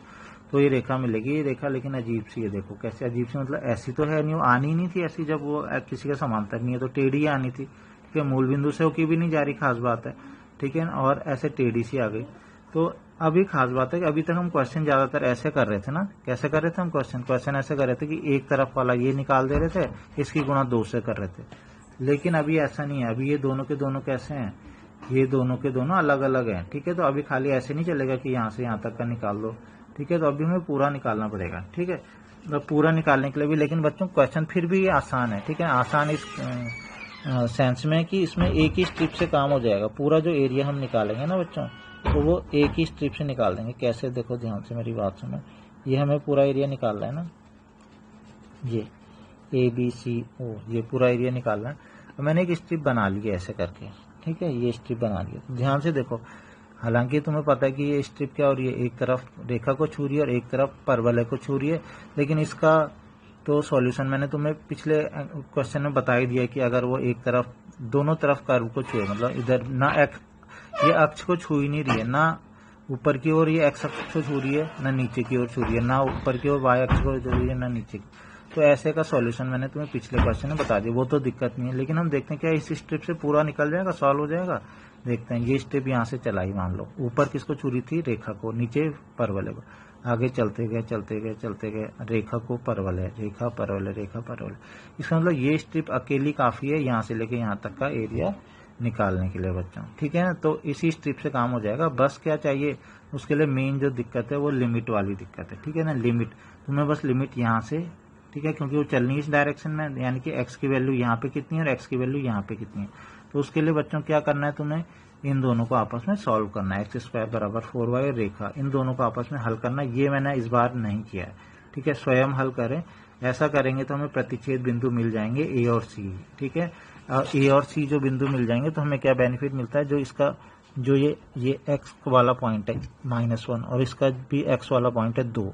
तो ये रेखा मिलेगी। ये रेखा लेकिन अजीब सी है, देखो कैसे अजीब सी, मतलब ऐसी तो है नहीं, आनी नहीं थी ऐसी, जब वो किसी का समांतर नहीं है तो टेढ़ी आनी थी। ठीक है, मूल बिंदु से होकर भी नहीं जा रही, खास बात है। ठीक है, और ऐसे टेढ़ी सी आ गई। तो अभी खास बात है कि अभी तक हम क्वेश्चन ज्यादातर ऐसे कर रहे थे ना, कैसे कर रहे थे हम क्वेश्चन ऐसे कर रहे थे कि एक तरफ वाला ये निकाल दे रहे थे, इसकी गुणा 2 से कर रहे थे। लेकिन अभी ऐसा नहीं है, अभी ये दोनों के दोनों कैसे हैं, ये दोनों के दोनों अलग अलग हैं। ठीक है, तो अभी खाली ऐसे नहीं चलेगा कि यहाँ से यहाँ तक का निकाल दो। ठीक है, तो अभी हमें पूरा निकालना पड़ेगा। ठीक है, तो पूरा निकालने के लिए भी, लेकिन बच्चों क्वेश्चन फिर भी आसान है। ठीक है, आसान इस सेंस में कि इसमें एक ही स्ट्रिप से काम हो जाएगा। पूरा जो एरिया हम निकालेंगे ना बच्चों, तो वो एक ही स्ट्रिप से निकाल देंगे। कैसे, देखो ध्यान से मेरी बात सुनो, ये हमें पूरा एरिया निकालना है ना, ये ABCO ये पूरा एरिया निकालना है। तो मैंने एक स्ट्रिप बना ली है ऐसे करके। ठीक है, ये स्ट्रिप बना ली है। ध्यान से देखो, हालांकि तुम्हें पता है कि ये स्ट्रिप क्या हो रही है, एक तरफ रेखा को छू रही है और एक तरफ परवलय को छू रही है। लेकिन इसका तो सॉल्यूशन मैंने तुम्हें पिछले क्वेश्चन में बता ही दिया कि अगर वो एक तरफ दोनों तरफ कर्व को छुए, मतलब इधर ना ये अक्ष को छू ही नहीं रही है, ना ऊपर की ओर ये x अक्ष को छू रही है, ना नीचे की ओर छू रही है, ना ऊपर की ओर y अक्ष को छू रही है, ना नीचे की। तो ऐसे का सॉल्यूशन मैंने तुम्हें पिछले क्वेश्चन में बता दिया, वो तो दिक्कत नहीं है। लेकिन हम देखते हैं क्या इस स्ट्रिप से पूरा निकल जाएगा, सॉल्व हो जाएगा। देखते हैं, ये स्ट्रिप यहाँ से चलाई, मान लो ऊपर किसको छू रही थी, रेखा को, नीचे परवलय को। आगे चलते गए रेखा को परवलय, रेखा परवलय, रेखा परवलय। इसका मतलब ये स्ट्रिप अकेली काफी है यहाँ से लेके यहाँ तक का एरिया निकालने के लिए बच्चों। ठीक है ना, तो इसी स्ट्रिप से काम हो जाएगा। बस क्या चाहिए उसके लिए, मेन जो दिक्कत है वो लिमिट वाली दिक्कत है। ठीक है ना, लिमिट तुम्हें बस लिमिट यहाँ से, ठीक है, क्योंकि वो चलनी इस डायरेक्शन में, यानी कि x की वैल्यू यहाँ पे कितनी है और x की वैल्यू यहाँ पे कितनी है। तो उसके लिए बच्चों क्या करना है, तुम्हें इन दोनों को आपस में सॉल्व करना है। x स्क्वायर बराबर 4y और रेखा, इन दोनों को आपस में हल करना। ये मैंने इस बार नहीं किया है। ठीक है, स्वयं हल करें। ऐसा करेंगे तो हमें प्रतिच्छेद बिंदु मिल जाएंगे A और C। ठीक है, A और C जो बिंदु मिल जाएंगे तो हमें क्या बेनिफिट मिलता है, जो इसका जो ये x वाला पॉइंट है -1 और इसका भी x वाला पॉइंट है 2,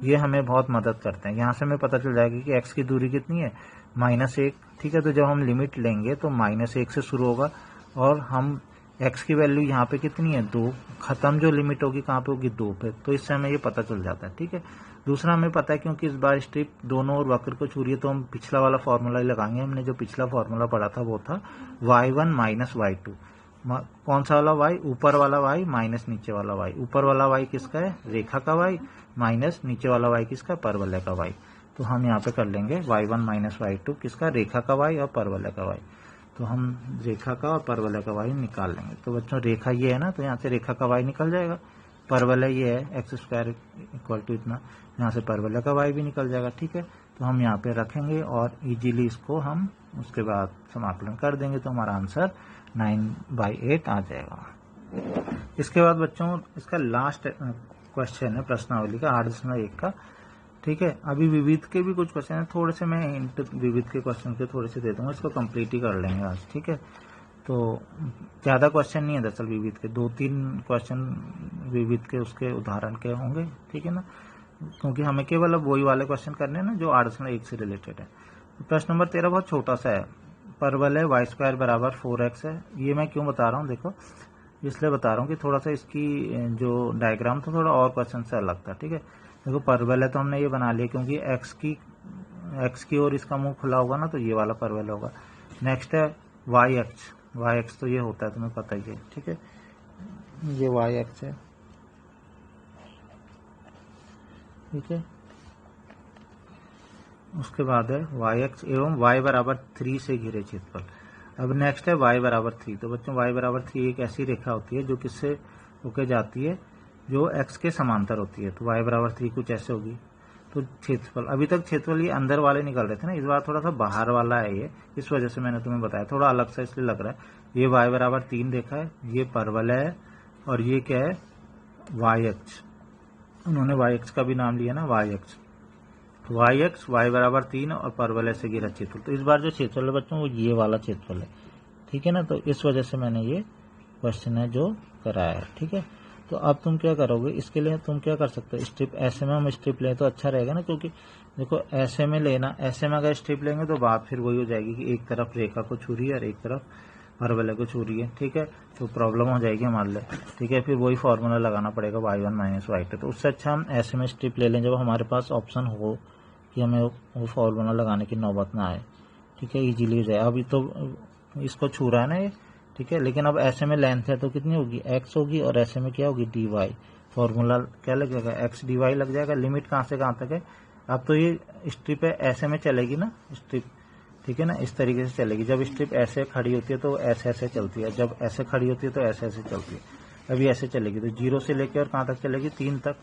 ये हमें बहुत मदद करते हैं। यहाँ से हमें पता चल जाएगा कि x की दूरी कितनी है, -1। ठीक है, तो जब हम लिमिट लेंगे तो -1 से शुरू होगा और हम x की वैल्यू यहाँ पे कितनी है, 2। खत्म जो लिमिट होगी कहाँ पे होगी, 2 पे। तो इससे हमें ये पता चल जाता है। ठीक है, दूसरा हमें पता है क्योंकि इस बार स्ट्रिप दोनों ओर वक्र को छू रही है, तो हम पिछला वाला फॉर्मूला ही लगाएंगे। हमने जो पिछला फॉर्मूला पढ़ा था वो था y1 माइनस y2। कौन सा वाला y, ऊपर वाला y माइनस नीचे वाला y। ऊपर वाला y किसका है, रेखा का y, माइनस नीचे वाला y किसका, परवलय का y। तो हम यहाँ पे कर लेंगे y1 माइनस y2 किसका, रेखा का y और परवलय का y। तो हम रेखा का और परवलय का y निकाल लेंगे। तो बच्चों रेखा ये है ना, तो यहाँ से रेखा का y निकल जाएगा, परवलय ये है एक्स स्क्वायर इक्वल टू इतना, यहाँ से परवलय का y भी निकल जाएगा। ठीक है, तो हम यहाँ पे रखेंगे और इजीली इसको हम उसके बाद समाकलन कर देंगे, तो हमारा आंसर 9/8 आ जाएगा। इसके बाद बच्चों इसका लास्ट क्वेश्चन है प्रश्नावली का 8.1 का। ठीक है, अभी विविध के भी कुछ क्वेश्चन है, थोड़े से मैं हिंट विविध के क्वेश्चन के थोड़े से दे दूंगा, इसको कंप्लीट ही कर लेंगे आज। ठीक है, तो ज़्यादा क्वेश्चन नहीं है दरअसल विविध के, 2-3 क्वेश्चन विविध के उसके उदाहरण के होंगे। ठीक है ना, क्योंकि हमें केवल अब वही वाले क्वेश्चन करने हैं ना जो 8.1 से रिलेटेड है। तो प्रश्न नंबर 13 बहुत छोटा सा है, परवलय y² बराबर 4x है। ये मैं क्यों बता रहा हूँ, देखो इसलिए बता रहा हूँ कि थोड़ा सा इसकी जो डायग्राम था थोड़ा और क्वेश्चन से अलग था। ठीक है, देखो परवलय तो हमने ये बना लिया क्योंकि x की ओर इसका मुंह खुला होगा ना, तो ये वाला परवलय होगा। नेक्स्ट है y अक्ष तो ये होता है, तुम्हें पता ही है। ठीक है, ये y अक्ष है। ठीक है, उसके बाद है y अक्ष एवं y बराबर 3 से घिरे क्षेत्रफल। अब नेक्स्ट है y बराबर 3। तो बच्चों y बराबर 3 एक ऐसी रेखा होती है जो किससे होके जाती है, जो x के समांतर होती है। तो y बराबर 3 कुछ ऐसे होगी। तो क्षेत्रफल, अभी तक क्षेत्रफल ये अंदर वाले निकल रहे थे ना, इस बार थोड़ा सा बाहर वाला है ये, इस वजह से मैंने तुम्हें बताया, थोड़ा अलग सा इसलिए लग रहा है। ये y बराबर 3 देखा है, ये परवलय है और ये क्या है, y अक्ष। उन्होंने y अक्ष का भी नाम लिया ना, y अक्ष। y अक्ष y बराबर 3 और परवलय से घिरा क्षेत्रफल। तो इस बार जो क्षेत्रफल है बच्चों वो ये वाला क्षेत्रफल है। ठीक है ना, तो इस वजह से मैंने ये क्वेश्चन है जो कराया है। ठीक है, तो अब तुम क्या करोगे, इसके लिए तुम क्या कर सकते हो, स्ट्रिप ऐसे में हम स्ट्रिप लें तो अच्छा रहेगा ना, क्योंकि देखो ऐसे में लेना, ऐसे में अगर स्ट्रिप लेंगे तो बात फिर वही हो जाएगी कि एक तरफ रेखा को छू रही है और एक तरफ परवलय को छू रही है। ठीक है, तो प्रॉब्लम हो जाएगी हमारे लिए। ठीक है, फिर वही फॉर्मूला लगाना पड़ेगा y1 माइनस y2। तो उससे अच्छा हम ऐसे में स्ट्रिप ले लें जब हमारे पास ऑप्शन हो कि हमें वो फॉर्मूला लगाने की नौबत ना आए। ठीक है, इजीली हो जाए। अभी तो इसको छू रहा है ना ये। ठीक है, लेकिन अब ऐसे में लेंथ है तो कितनी होगी, x होगी, और ऐसे में क्या होगी, dy। फॉर्मूला क्या लगेगा, x dy लग जाएगा। लिमिट कहाँ से कहाँ तक है, अब तो ये स्ट्रिप है ऐसे में चलेगी ना स्ट्रिप। ठीक है ना, इस तरीके से चलेगी। जब स्ट्रिप ऐसे खड़ी होती है तो ऐसे ऐसे चलती है, जब ऐसे खड़ी होती है तो ऐसे ऐसे चलती है। अभी ऐसे चलेगी तो 0 से लेकर और कहाँ तक चलेगी, 3 तक।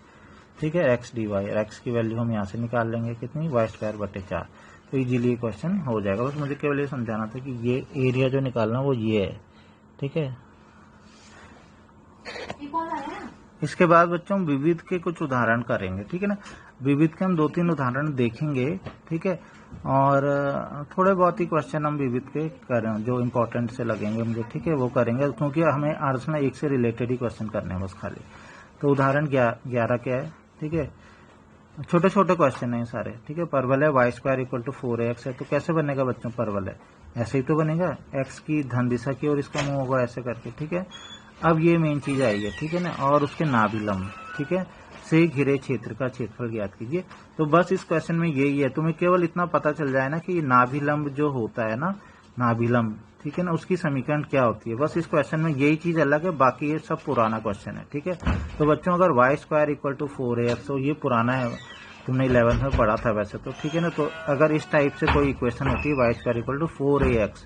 ठीक है, x dy, और x की वैल्यू हम यहाँ से निकाल लेंगे कितनी, y²/4। तो इजीली क्वेश्चन हो जाएगा। बस मुझे केवल ये समझाना था कि ये एरिया जो निकालना वो ये है। ठीक है, इसके बाद बच्चों विविध के कुछ उदाहरण करेंगे। ठीक है ना, विविध के हम 2-3 उदाहरण देखेंगे। ठीक है, और थोड़े बहुत ही क्वेश्चन हम विविध के करें जो इम्पोर्टेंट से लगेंगे मुझे। ठीक है, वो करेंगे क्योंकि हमें 8.1 से रिलेटेड ही क्वेश्चन करने हैं बस खाली। तो उदाहरण 11 क्या है, ठीक है, छोटे छोटे क्वेश्चन है सारे। ठीक है, परवलय y² = 4ax है, तो कैसे बनेगा बच्चों परवलय, ऐसे ही तो बनेगा, x की धन दिशा की और इसका मुंह होगा ऐसे करके। ठीक है, अब ये मेन चीज आएगी। ठीक है ना, और उसके नाभिलंब, ठीक है, से घिरे क्षेत्र का क्षेत्रफल ज्ञात कीजिए। तो बस इस क्वेश्चन में यही है, तुम्हें केवल इतना पता चल जाए ना कि ये नाभिलंब जो होता है ना, नाभिलंब, ठीक है ना, उसकी समीकरण क्या होती है। बस इस क्वेश्चन में यही चीज अलग है, बाकी ये सब पुराना क्वेश्चन है। ठीक है, तो बच्चों अगर y² = 4ax, तो ये पुराना है, तुमने 11th में पढ़ा था वैसे तो। ठीक है ना, तो अगर इस टाइप से कोई इक्वेशन होती है y² = 4ax,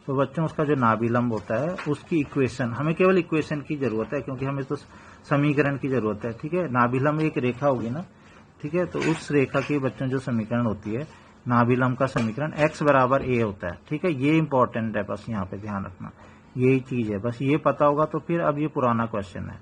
तो बच्चों उसका जो नाभिलंब होता है उसकी इक्वेशन, हमें केवल इक्वेशन की जरूरत है क्योंकि हमें तो समीकरण की जरूरत है। ठीक है, नाभिलंब एक रेखा होगी ना। ठीक है, तो उस रेखा की बच्चों जो समीकरण होती है, नाभिलंब का समीकरण x बराबर a होता है। ठीक है, ये इंपॉर्टेंट है, बस यहाँ पे ध्यान रखना, यही चीज है, बस ये पता होगा तो फिर अब ये पुराना क्वेश्चन है।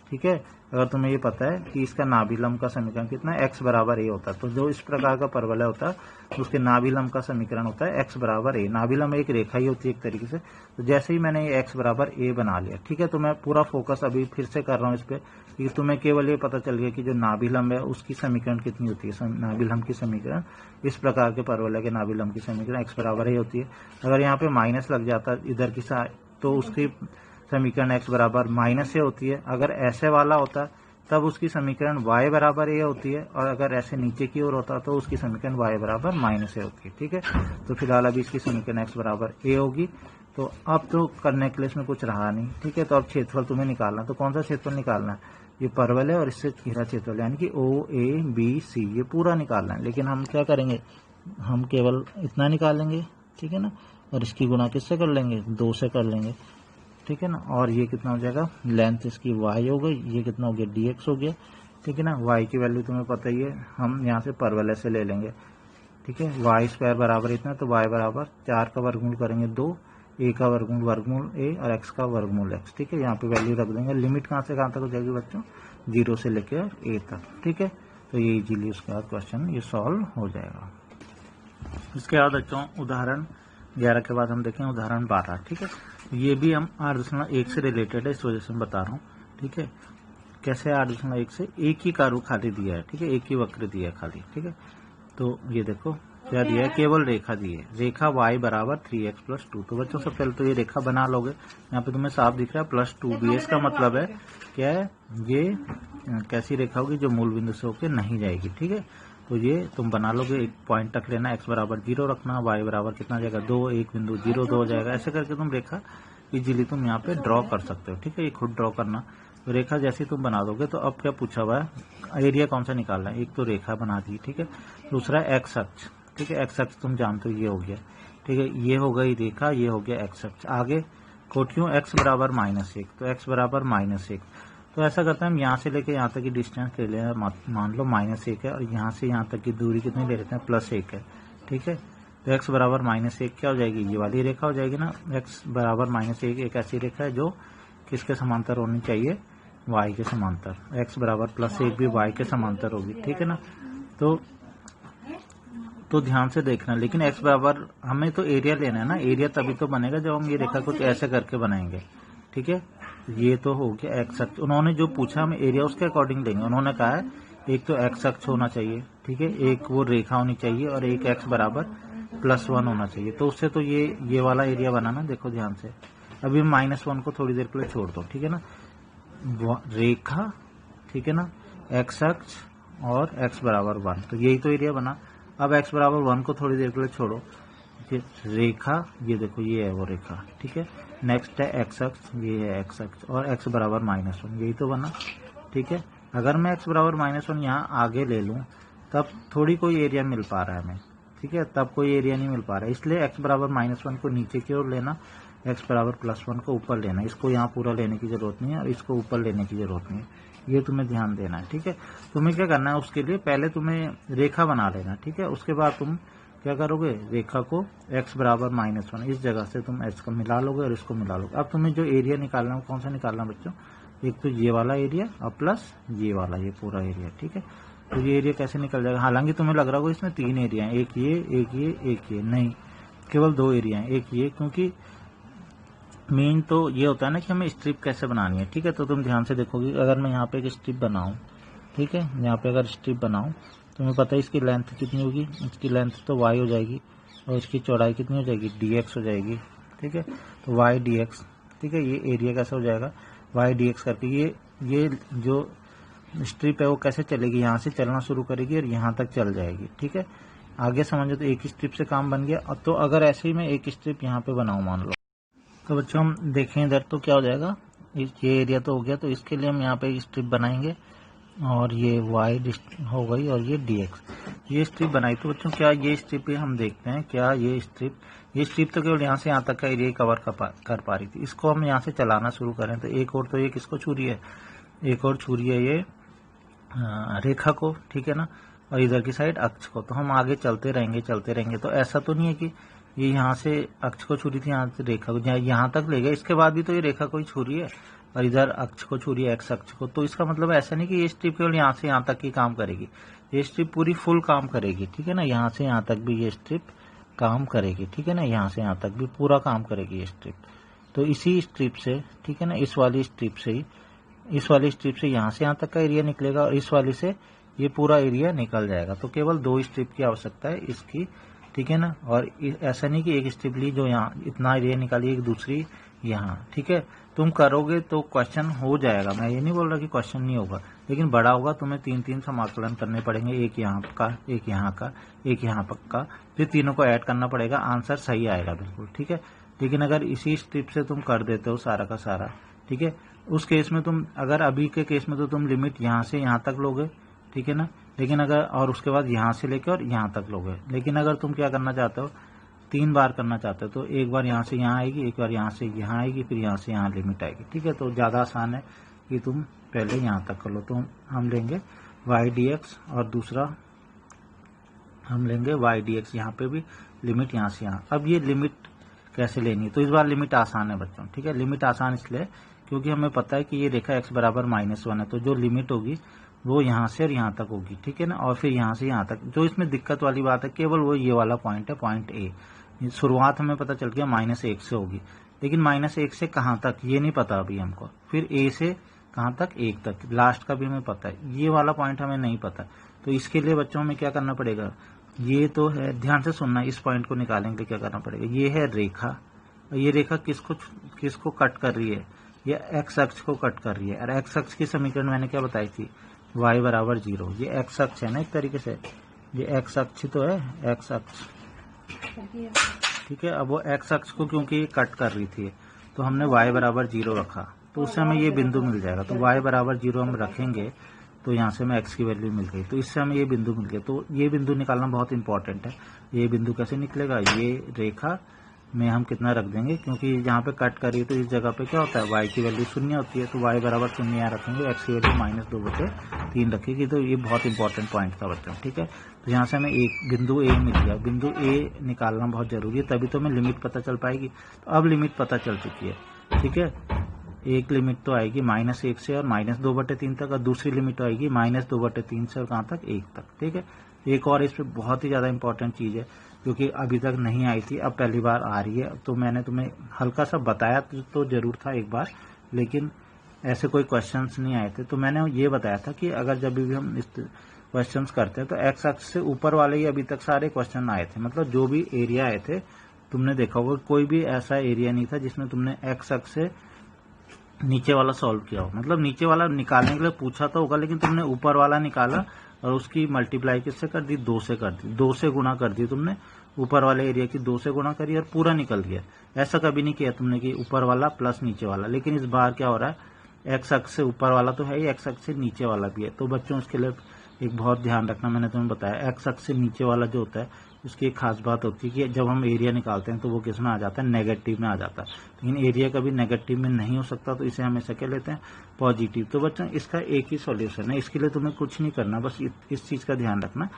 ठीक है, अगर तुम्हें ये पता है कि इसका नाभिलंब का समीकरण कितना है, x बराबर a होता है, तो जो इस प्रकार का परवलय होता है उसके नाभिलंब का समीकरण होता है x बराबर a। नाभिलंब एक रेखा ही होती है एक तरीके से। तो जैसे ही मैंने ये x बराबर a बना लिया, ठीक है, तो मैं पूरा फोकस अभी फिर से कर रहा हूँ इस पे कि तुम्हें केवल ये पता चल गया कि जो नाभिलंब है उसकी समीकरण कितनी होती है। नाभिलंब की समीकरण, इस प्रकार के परवलय के नाभिलंब की समीकरण x बराबर a होती है। अगर यहाँ पे माइनस लग जाता इधर की साइड तो उसकी समीकरण x बराबर -a होती है। अगर ऐसे वाला होता तब उसकी समीकरण y बराबर a होती है, और अगर ऐसे नीचे की ओर होता तो उसकी समीकरण y बराबर -a होती है। ठीक है, तो फिलहाल अभी इसकी समीकरण x बराबर a होगी। तो अब तो करने के लिए इसमें कुछ रहा नहीं। ठीक है, तो अब क्षेत्रफल तुम्हें निकालना, तो कौन सा क्षेत्रफल निकालना है, ये परवल है और इससे घेरा क्षेत्रफल यानी कि OABC ये पूरा निकालना है। लेकिन हम क्या करेंगे, हम केवल इतना निकालेंगे, ठीक है ना, और इसकी गुणा किससे कर लेंगे, 2 से कर लेंगे, ठीक है ना। और ये कितना हो जाएगा, लेंथ इसकी y हो गई, ये कितना हो गया dx हो गया, ठीक है ना। y की वैल्यू तुम्हें पता ही है, हम यहाँ से परवलय से ले लेंगे, ठीक है। वाई स्क्वायर बराबर इतना, तो y बराबर 4 का वर्गमूल करेंगे 2, a का वर्गमूल a और x का वर्गमूल x, ठीक है। यहाँ पे वैल्यू रख देंगे। लिमिट कहाँ से कहाँ तक हो जाएगी बच्चों, 0 से लेकर a तक, ठीक है। तो ये इजीली उसके बाद क्वेश्चन ये सॉल्व हो जाएगा। इसके बाद बच्चों उदाहरण 11 के बाद हम देखें उदाहरण 12, ठीक है। ये भी हम 8.1 से रिलेटेड है, इस वजह से मैं बता रहा हूँ, ठीक है। कैसे 8.1 से, एक ही कार्य खाली दिया है, ठीक है, एक ही वक्र दिया है खाली, ठीक है। तो ये देखो क्या दिया है, केवल रेखा दी है, रेखा y बराबर 3x + 2। तो बच्चों सबसे पहले तो ये रेखा बना लोगे, यहाँ पे तुम्हें साफ दिख रहा है +2b, इसका मतलब है क्या है, ये कैसी रेखा होगी, जो मूल बिंदु से होकर नहीं जाएगी, ठीक है। तो ये तुम बना लोगे, एक पॉइंट तक लेना, x बराबर 0 रखना, y बराबर कितना जाएगा 2, एक बिंदु 0 2 हो जाएगा। ऐसे करके तुम रेखा इजीली तुम यहाँ पे ड्रॉ कर सकते हो, ठीक है। ये खुद ड्रॉ करना, तो रेखा जैसी तुम बना दोगे। तो अब क्या पूछा हुआ है, एरिया कौन सा निकालना है, एक तो रेखा बना दी, ठीक है। दूसरा x अक्ष, ठीक है, x अक्ष तुम जानते हो ये हो गया, ठीक है, ये हो गई रेखा, ये हो गया x अक्ष। आगे कोटियों x बराबर -1, तो x बराबर -1। तो ऐसा करते हैं हम यहाँ से लेके यहाँ तक की डिस्टेंस ले लें, मान लो -1 है, और यहाँ से यहाँ तक की दूरी कितनी ले लेते हैं, +1 है, ठीक है। तो x बराबर -1 क्या हो जाएगी, ये वाली रेखा हो जाएगी ना। x बराबर -1 एक ऐसी रेखा है जो किसके समांतर होनी चाहिए, y के समांतर। x बराबर +1 भी y के समांतर होगी, ठीक है ना। तो ध्यान से देखना, लेकिन x बराबर हमें तो एरिया लेना है ना, एरिया तभी तो बनेगा जब हम ये रेखा कुछ ऐसे करके बनाएंगे, ठीक है। ये तो हो गया x अक्ष। उन्होंने जो पूछा हम एरिया उसके अकॉर्डिंग लेंगे। उन्होंने कहा है एक तो x अक्ष होना चाहिए, ठीक है, एक वो रेखा होनी चाहिए, और एक x बराबर +1 होना चाहिए। तो उससे तो ये वाला एरिया बनाना, देखो ध्यान से। अभी -1 को थोड़ी देर के लिए छोड़ दो, ठीक है ना, रेखा, ठीक है ना, x अक्ष और x बराबर 1, तो यही तो एरिया बना। अब x बराबर 1 को थोड़ी देर के लिए छोड़ो, ये रेखा, ये देखो ये है वो रेखा, ठीक है। नेक्स्ट है x अक्ष, ये है x अक्ष, और x बराबर -1, यही तो बना, ठीक है। अगर मैं x बराबर -1 यहाँ आगे ले लूँ तब थोड़ी कोई एरिया मिल पा रहा है हमें, ठीक है, तब कोई एरिया नहीं मिल पा रहा है। इसलिए x बराबर -1 को नीचे की ओर लेना, x बराबर +1 को ऊपर लेना। इसको यहाँ पूरा लेने की जरूरत नहीं है और इसको ऊपर लेने की जरूरत नहीं है, ये तुम्हें ध्यान देना है, ठीक है। तुम्हें क्या करना है, उसके लिए पहले तुम्हें रेखा बना लेना, ठीक है। उसके बाद तुम क्या करोगे, रेखा को x बराबर -1 इस जगह से तुम x को मिला लोगे और इसको मिला लोगे। अब तुम्हें जो एरिया निकालना है कौन सा निकालना बच्चों, एक तो ये वाला एरिया और प्लस ये वाला, ये पूरा एरिया, ठीक है। तो ये एरिया कैसे निकल जाएगा, हालांकि तुम्हें लग रहा होगा इसमें 3 एरिया है, एक ये एक ये एक ये, नहीं, केवल 2 एरिया है, एक ये, क्योंकि मेन तो ये होता है ना कि हमें स्ट्रिप कैसे बनानी है, ठीक है। तो तुम ध्यान से देखोगे, अगर मैं यहाँ पे एक स्ट्रिप बनाऊं, ठीक है, यहाँ पे अगर स्ट्रिप बनाऊं, तुम्हें पता है इसकी लेंथ कितनी होगी, इसकी लेंथ तो y हो जाएगी, और इसकी चौड़ाई कितनी हो जाएगी, dx हो जाएगी, ठीक है। तो y dx, ठीक है, ये एरिया कैसा हो जाएगा, y dx करके ये जो स्ट्रिप है वो कैसे चलेगी, यहाँ से चलना शुरू करेगी और यहाँ तक चल जाएगी, ठीक है। आगे समझो, तो एक स्ट्रिप से काम बन गया। तो अगर ऐसे ही मैं एक स्ट्रिप यहाँ पे बनाऊँ मान लो, तो बच्चों हम देखें इधर, तो क्या हो जाएगा, ये एरिया तो हो गया। तो इसके लिए हम यहाँ पे एक स्ट्रिप बनाएंगे, और ये y हो गई, और ये dx, ये स्ट्रिप बनाई। तो बच्चों क्या ये स्ट्रिप हम देखते हैं, क्या ये स्ट्रिप तो केवल यहाँ से यहाँ तक का एरिया कवर कर पा रही थी। इसको हम यहाँ से चलाना शुरू करें तो एक और, तो ये किसको छू रही है, एक और छू रही है ये रेखा को, ठीक है ना, और इधर की साइड अक्ष को। तो हम आगे चलते रहेंगे। तो ऐसा तो नहीं है कि ये यहाँ से अक्ष को छू रही थी, यहाँ से रेखा को यहाँ तक ले गए, इसके बाद भी तो ये रेखा को ही छू रही है, और इधर अक्ष को छू रही है, एक्स अक्ष को। तो इसका मतलब ऐसा नहीं कि ये स्ट्रिप केवल यहाँ से यहाँ तक ही काम करेगी, ये स्ट्रिप पूरी फुल काम करेगी, ठीक है ना। यहाँ से यहाँ तक भी ये स्ट्रिप काम करेगी, ठीक है ना, यहाँ से यहाँ तक भी पूरा काम करेगी ये स्ट्रिप। तो इसी स्ट्रिप से, ठीक है ना, इस वाली स्ट्रिप से यहाँ से यहाँ तक का एरिया निकलेगा, और इस वाली से ये पूरा एरिया निकल जाएगा। तो केवल 2 स्ट्रिप की आवश्यकता है इसकी, ठीक है ना। और ऐसा नहीं कि एक स्ट्रिप ली जो यहाँ इतना एरिया निकाली, एक दूसरी यहाँ, ठीक है। तुम करोगे तो क्वेश्चन हो जाएगा, मैं ये नहीं बोल रहा कि क्वेश्चन नहीं होगा, लेकिन बड़ा होगा, तुम्हें 3 समाकलन करने पड़ेंगे, एक यहाँ का, एक यहाँ का, एक यहाँ का, फिर तीनों को ऐड करना पड़ेगा, आंसर सही आएगा बिल्कुल, ठीक है। लेकिन अगर इसी स्ट्रिप से तुम कर देते हो सारा का सारा, ठीक है। उस केस में तुम अगर अभी के केस में तो तुम लिमिट यहाँ से यहाँ तक लोगे, ठीक है ना, लेकिन अगर और उसके बाद यहाँ से लेकर और यहाँ तक लोगे। लेकिन अगर तुम क्या करना चाहते हो, 3 बार करना चाहते हो तो एक बार यहाँ से यहाँ आएगी, एक बार यहाँ से यहाँ आएगी, फिर यहाँ से यहाँ लिमिट आएगी, ठीक है। तो ज़्यादा आसान है कि तुम पहले यहाँ तक कर लो। तो हम लेंगे वाई डी एक्स और दूसरा हम लेंगे वाई डी एक्स, यहाँ पे भी लिमिट यहाँ से यहाँ। अब ये लिमिट कैसे लेनी है, तो इस बार लिमिट आसान है बच्चों, ठीक है। लिमिट आसान इसलिए क्योंकि हमें पता है कि ये रेखा x बराबर -1 है, तो जो लिमिट होगी वो यहाँ से और यहाँ तक होगी, ठीक है ना, और फिर यहाँ से यहाँ तक। जो इसमें दिक्कत वाली बात है केवल वो ये वाला पॉइंट है, पॉइंट ए। शुरुआत हमें पता चल गया -1 से होगी, लेकिन -1 से कहाँ तक ये नहीं पता अभी हमको। फिर ए से कहाँ तक, 1 तक, लास्ट का भी हमें पता है, ये वाला पॉइंट हमें नहीं पता। तो इसके लिए बच्चों में क्या करना पड़ेगा, ये तो है, ध्यान से सुनना, इस पॉइंट को निकालने के लिए क्या करना पड़ेगा, ये है रेखा, ये रेखा किसको कट कर रही है, ये एक्स अक्ष को कट कर रही है। और एक्स अक्ष की समीकरण मैंने क्या बताई थी, y बराबर 0। ये एक्स अक्ष है ना एक तरीके से, ये एक्स अक्ष तो है, एक्स अक्ष, ठीक है। अब वो एक्स अक्ष को क्योंकि कट कर रही थी तो हमने y बराबर 0 रखा, तो उससे हमें ये बिंदु मिल जाएगा। तो y बराबर 0 हम रखेंगे तो यहाँ से हमें x की वैल्यू मिल गई, तो इससे हमें ये बिंदु मिल गया। तो ये बिंदु निकालना बहुत इंपॉर्टेंट है। ये बिंदु कैसे निकलेगा, ये रेखा में हम कितना रख देंगे, क्योंकि जहाँ पे कट करिए तो इस जगह पे क्या होता है, y की वैल्यू 0 होती है, तो y बराबर 0 यहाँ रखेंगे, x की वैल्यू -2/3 रखेगी। तो ये बहुत इंपॉर्टेंट पॉइंट था बच्चों, ठीक है। तो यहाँ से हमें एक बिंदु ए मिल गया। बिंदु ए निकालना बहुत जरूरी है, तभी तो हमें लिमिट पता चल पाएगी। तो अब लिमिट पता चल चुकी है, ठीक है। एक लिमिट तो आएगी -1 से और -2/3 तक, और दूसरी लिमिट आएगी -2/3 से और कहाँ तक, 1 तक, ठीक है। एक और इस पर बहुत ही ज़्यादा इंपॉर्टेंट चीज़ है क्योंकि अभी तक नहीं आई थी, अब पहली बार आ रही है। तो मैंने तुम्हें हल्का सा बताया तो जरूर था एक बार, लेकिन ऐसे कोई क्वेश्चंस नहीं आए थे। तो मैंने ये बताया था कि अगर जब भी हम इस क्वेश्चंस करते हैं तो एक्स अक्ष से ऊपर वाले ही अभी तक सारे क्वेश्चन आए थे, मतलब जो भी एरिया आए थे तुमने देखा होगा, कोई भी ऐसा एरिया नहीं था जिसमें तुमने एक्स अक्ष से नीचे वाला सॉल्व किया हो। मतलब नीचे वाला निकालने के लिए पूछा तो होगा, लेकिन तुमने ऊपर वाला निकाला और उसकी मल्टीप्लाई किससे कर दी, 2 से कर दी, 2 से गुणा कर दी तुमने, ऊपर वाले एरिया की 2 से गुणा करी और पूरा निकल गया। ऐसा कभी नहीं किया तुमने कि ऊपर वाला प्लस नीचे वाला। लेकिन इस बार क्या हो रहा है, एक्स अक्ष से ऊपर वाला तो है ही, एक्स अक्ष से नीचे वाला भी है। तो बच्चों उसके लिए एक बहुत ध्यान रखना, मैंने तुम्हें बताया एक्स अक्ष से नीचे वाला जो होता है उसकी एक खास बात होती है कि जब हम एरिया निकालते हैं तो वो किस में आ जाता है, नेगेटिव में आ जाता है। लेकिन एरिया कभी नेगेटिव में नहीं हो सकता, तो इसे हमेशा क्या लेते हैं, पॉजिटिव। तो बच्चों इसका एक ही सॉल्यूशन है, इसके लिए तुम्हें कुछ नहीं करना, बस इस चीज का ध्यान रखना,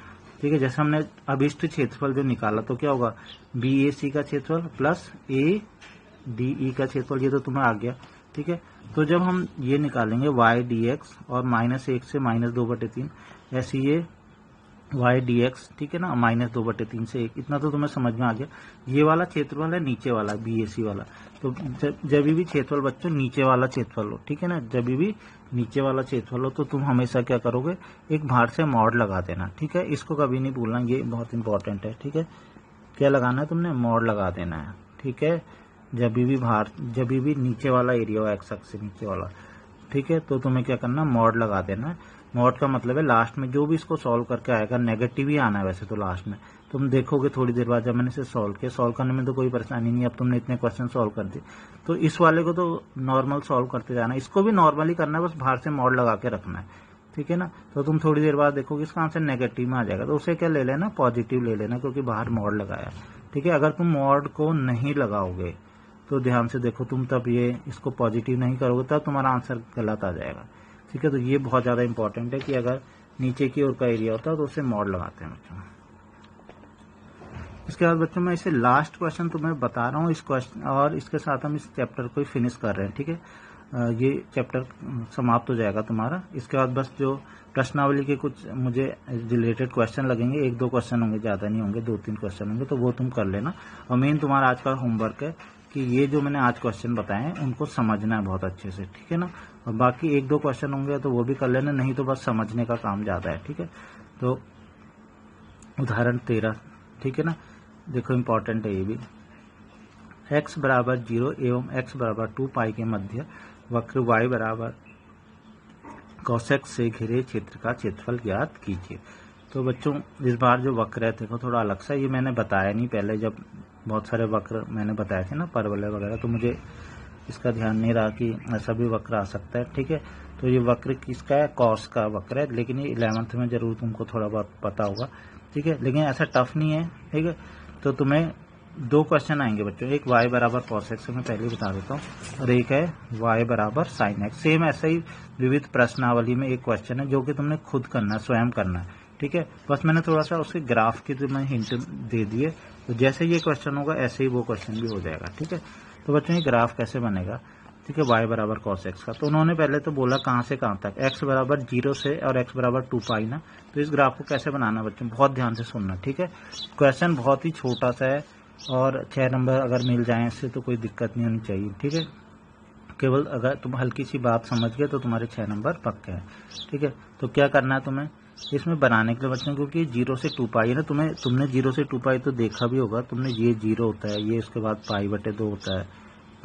ठीक है। जैसे हमने अभिष्ट क्षेत्रफल जो निकाला तो क्या होगा, BAC का क्षेत्रफल प्लस ADE का क्षेत्रफल, ये तो तुम्हें आ गया, ठीक है। तो जब हम ये निकालेंगे YDX और -1 से -2/3, ऐसे ये YDX, ठीक है ना, -2/3 से 1, इतना तो तुम्हें समझ में आ गया। ये वाला क्षेत्रफल है नीचे वाला, BAC वाला। तो जब भी क्षेत्रफल बच्चों नीचे वाला क्षेत्रफल हो, ठीक है ना, जब भी नीचे वाला क्षेत्रफल हो तो तुम हमेशा क्या करोगे, एक बाहर से मॉड लगा देना, ठीक है। इसको कभी नहीं भूलना, ये बहुत इंपॉर्टेंट है, ठीक है। क्या लगाना है तुमने, मॉड लगा देना है, ठीक है। जब भी नीचे वाला एरिया हो एक्स अक्ष से नीचे वाला, ठीक है, तो तुम्हें क्या करना, मॉड लगा देना है। मॉड का मतलब है लास्ट में जो भी इसको सॉल्व करके आएगा, नेगेटिव ही आना है वैसे तो लास्ट में, तुम देखोगे थोड़ी देर बाद जब मैंने इसे सॉल्व किया, सॉल्व करने में तो कोई परेशानी नहीं। अब तुमने इतने क्वेश्चन सॉल्व कर दिए, तो इस वाले को तो नॉर्मल सॉल्व करते जाना, इसको भी नॉर्मली करना है, बस बाहर से मॉड लगा के रखना है, ठीक है ना। तो तुम थोड़ी देर बाद देखोगे इसका आंसर नेगेटिव में आ जाएगा, तो उसे क्या ले लेना, पॉजिटिव ले लेना, क्योंकि बाहर मॉड लगाया, ठीक है। अगर तुम मॉड को नहीं लगाओगे तो ध्यान से देखो, तुम तब ये इसको पॉजिटिव नहीं करोगे तब तुम्हारा आंसर गलत आ जाएगा, ठीक है। तो ये बहुत ज्यादा इंपॉर्टेंट है कि अगर नीचे की ओर का एरिया होता है तो उसे मॉड लगाते हैं बच्चों। इसके बाद बच्चों मैं इसे लास्ट क्वेश्चन तुम्हें बता रहा हूँ इस क्वेश्चन, और इसके साथ हम इस चैप्टर को फिनिश कर रहे हैं, ठीक है। ये चैप्टर समाप्त हो जाएगा तुम्हारा। इसके बाद बस जो प्रश्नावली के कुछ मुझे रिलेटेड क्वेश्चन लगेंगे, 1-2 क्वेश्चन होंगे, ज्यादा नहीं होंगे, 2-3 क्वेश्चन होंगे, तो वो तुम कर लेना। और मेन तुम्हारा आज का होमवर्क है कि ये जो मैंने आज क्वेश्चन बताए हैं उनको समझना है बहुत अच्छे से, ठीक है ना। और बाकी 1-2 क्वेश्चन होंगे तो वो भी कर लेना, नहीं तो बस समझने का काम ज्यादा है, ठीक है। तो उदाहरण 13, ठीक है ना, देखो इंपॉर्टेंट है ये भी। x बराबर 0 एवं x बराबर 2 पाई के मध्य वक्र y बराबर cosec से घिरे क्षेत्र का क्षेत्रफल ज्ञात कीजिए। तो बच्चों इस बार जो वक्र है देखो थोड़ा अलग सा, ये मैंने बताया नहीं पहले, जब बहुत सारे वक्र मैंने बताए थे ना, परवलय वगैरह, तो मुझे इसका ध्यान नहीं रहा कि ऐसा भी वक्र आ सकता है। ठीक है, तो ये वक्र किसका है, कॉस का वक्र है, लेकिन ये 11th में जरूर तुमको थोड़ा बहुत पता होगा। ठीक है, लेकिन ऐसा टफ नहीं है। ठीक है, तो तुम्हें 2 क्वेश्चन आएंगे बच्चों, एक y बराबर कॉस एक्स मैं पहले बता देता हूँ, और एक है y बराबर साइन एक्स। सेम ऐसा ही विविध प्रश्नावली में एक क्वेश्चन है जो कि तुमने खुद करना है, स्वयं करना है। ठीक है, बस मैंने थोड़ा सा उसके ग्राफ की तुम्हें हिंट दे दिए, तो जैसे ये क्वेश्चन होगा ऐसे ही वो क्वेश्चन भी हो जाएगा। ठीक है, तो बच्चों ये ग्राफ कैसे बनेगा, ठीक है, y बराबर कॉस एक्स का। तो उन्होंने पहले तो बोला कहाँ से कहाँ तक, x बराबर 0 से और x बराबर 2 पाई ना। तो इस ग्राफ को कैसे बनाना बच्चों, बहुत ध्यान से सुनना। ठीक है, क्वेश्चन बहुत ही छोटा सा है और 6 नंबर अगर मिल जाए इससे तो कोई दिक्कत नहीं होनी चाहिए। ठीक है, केवल अगर तुम हल्की सी बात समझ गए तो तुम्हारे 6 नंबर पक्के हैं। ठीक है, तो क्या करना है तुम्हें इसमें बनाने के लिए बच्चों, क्योंकि 0 से 2 पाई है ना, तुमने 0 से 2 पाई तो देखा भी होगा तुमने, ये 0 होता है, ये उसके बाद पाई बटे 2 होता है,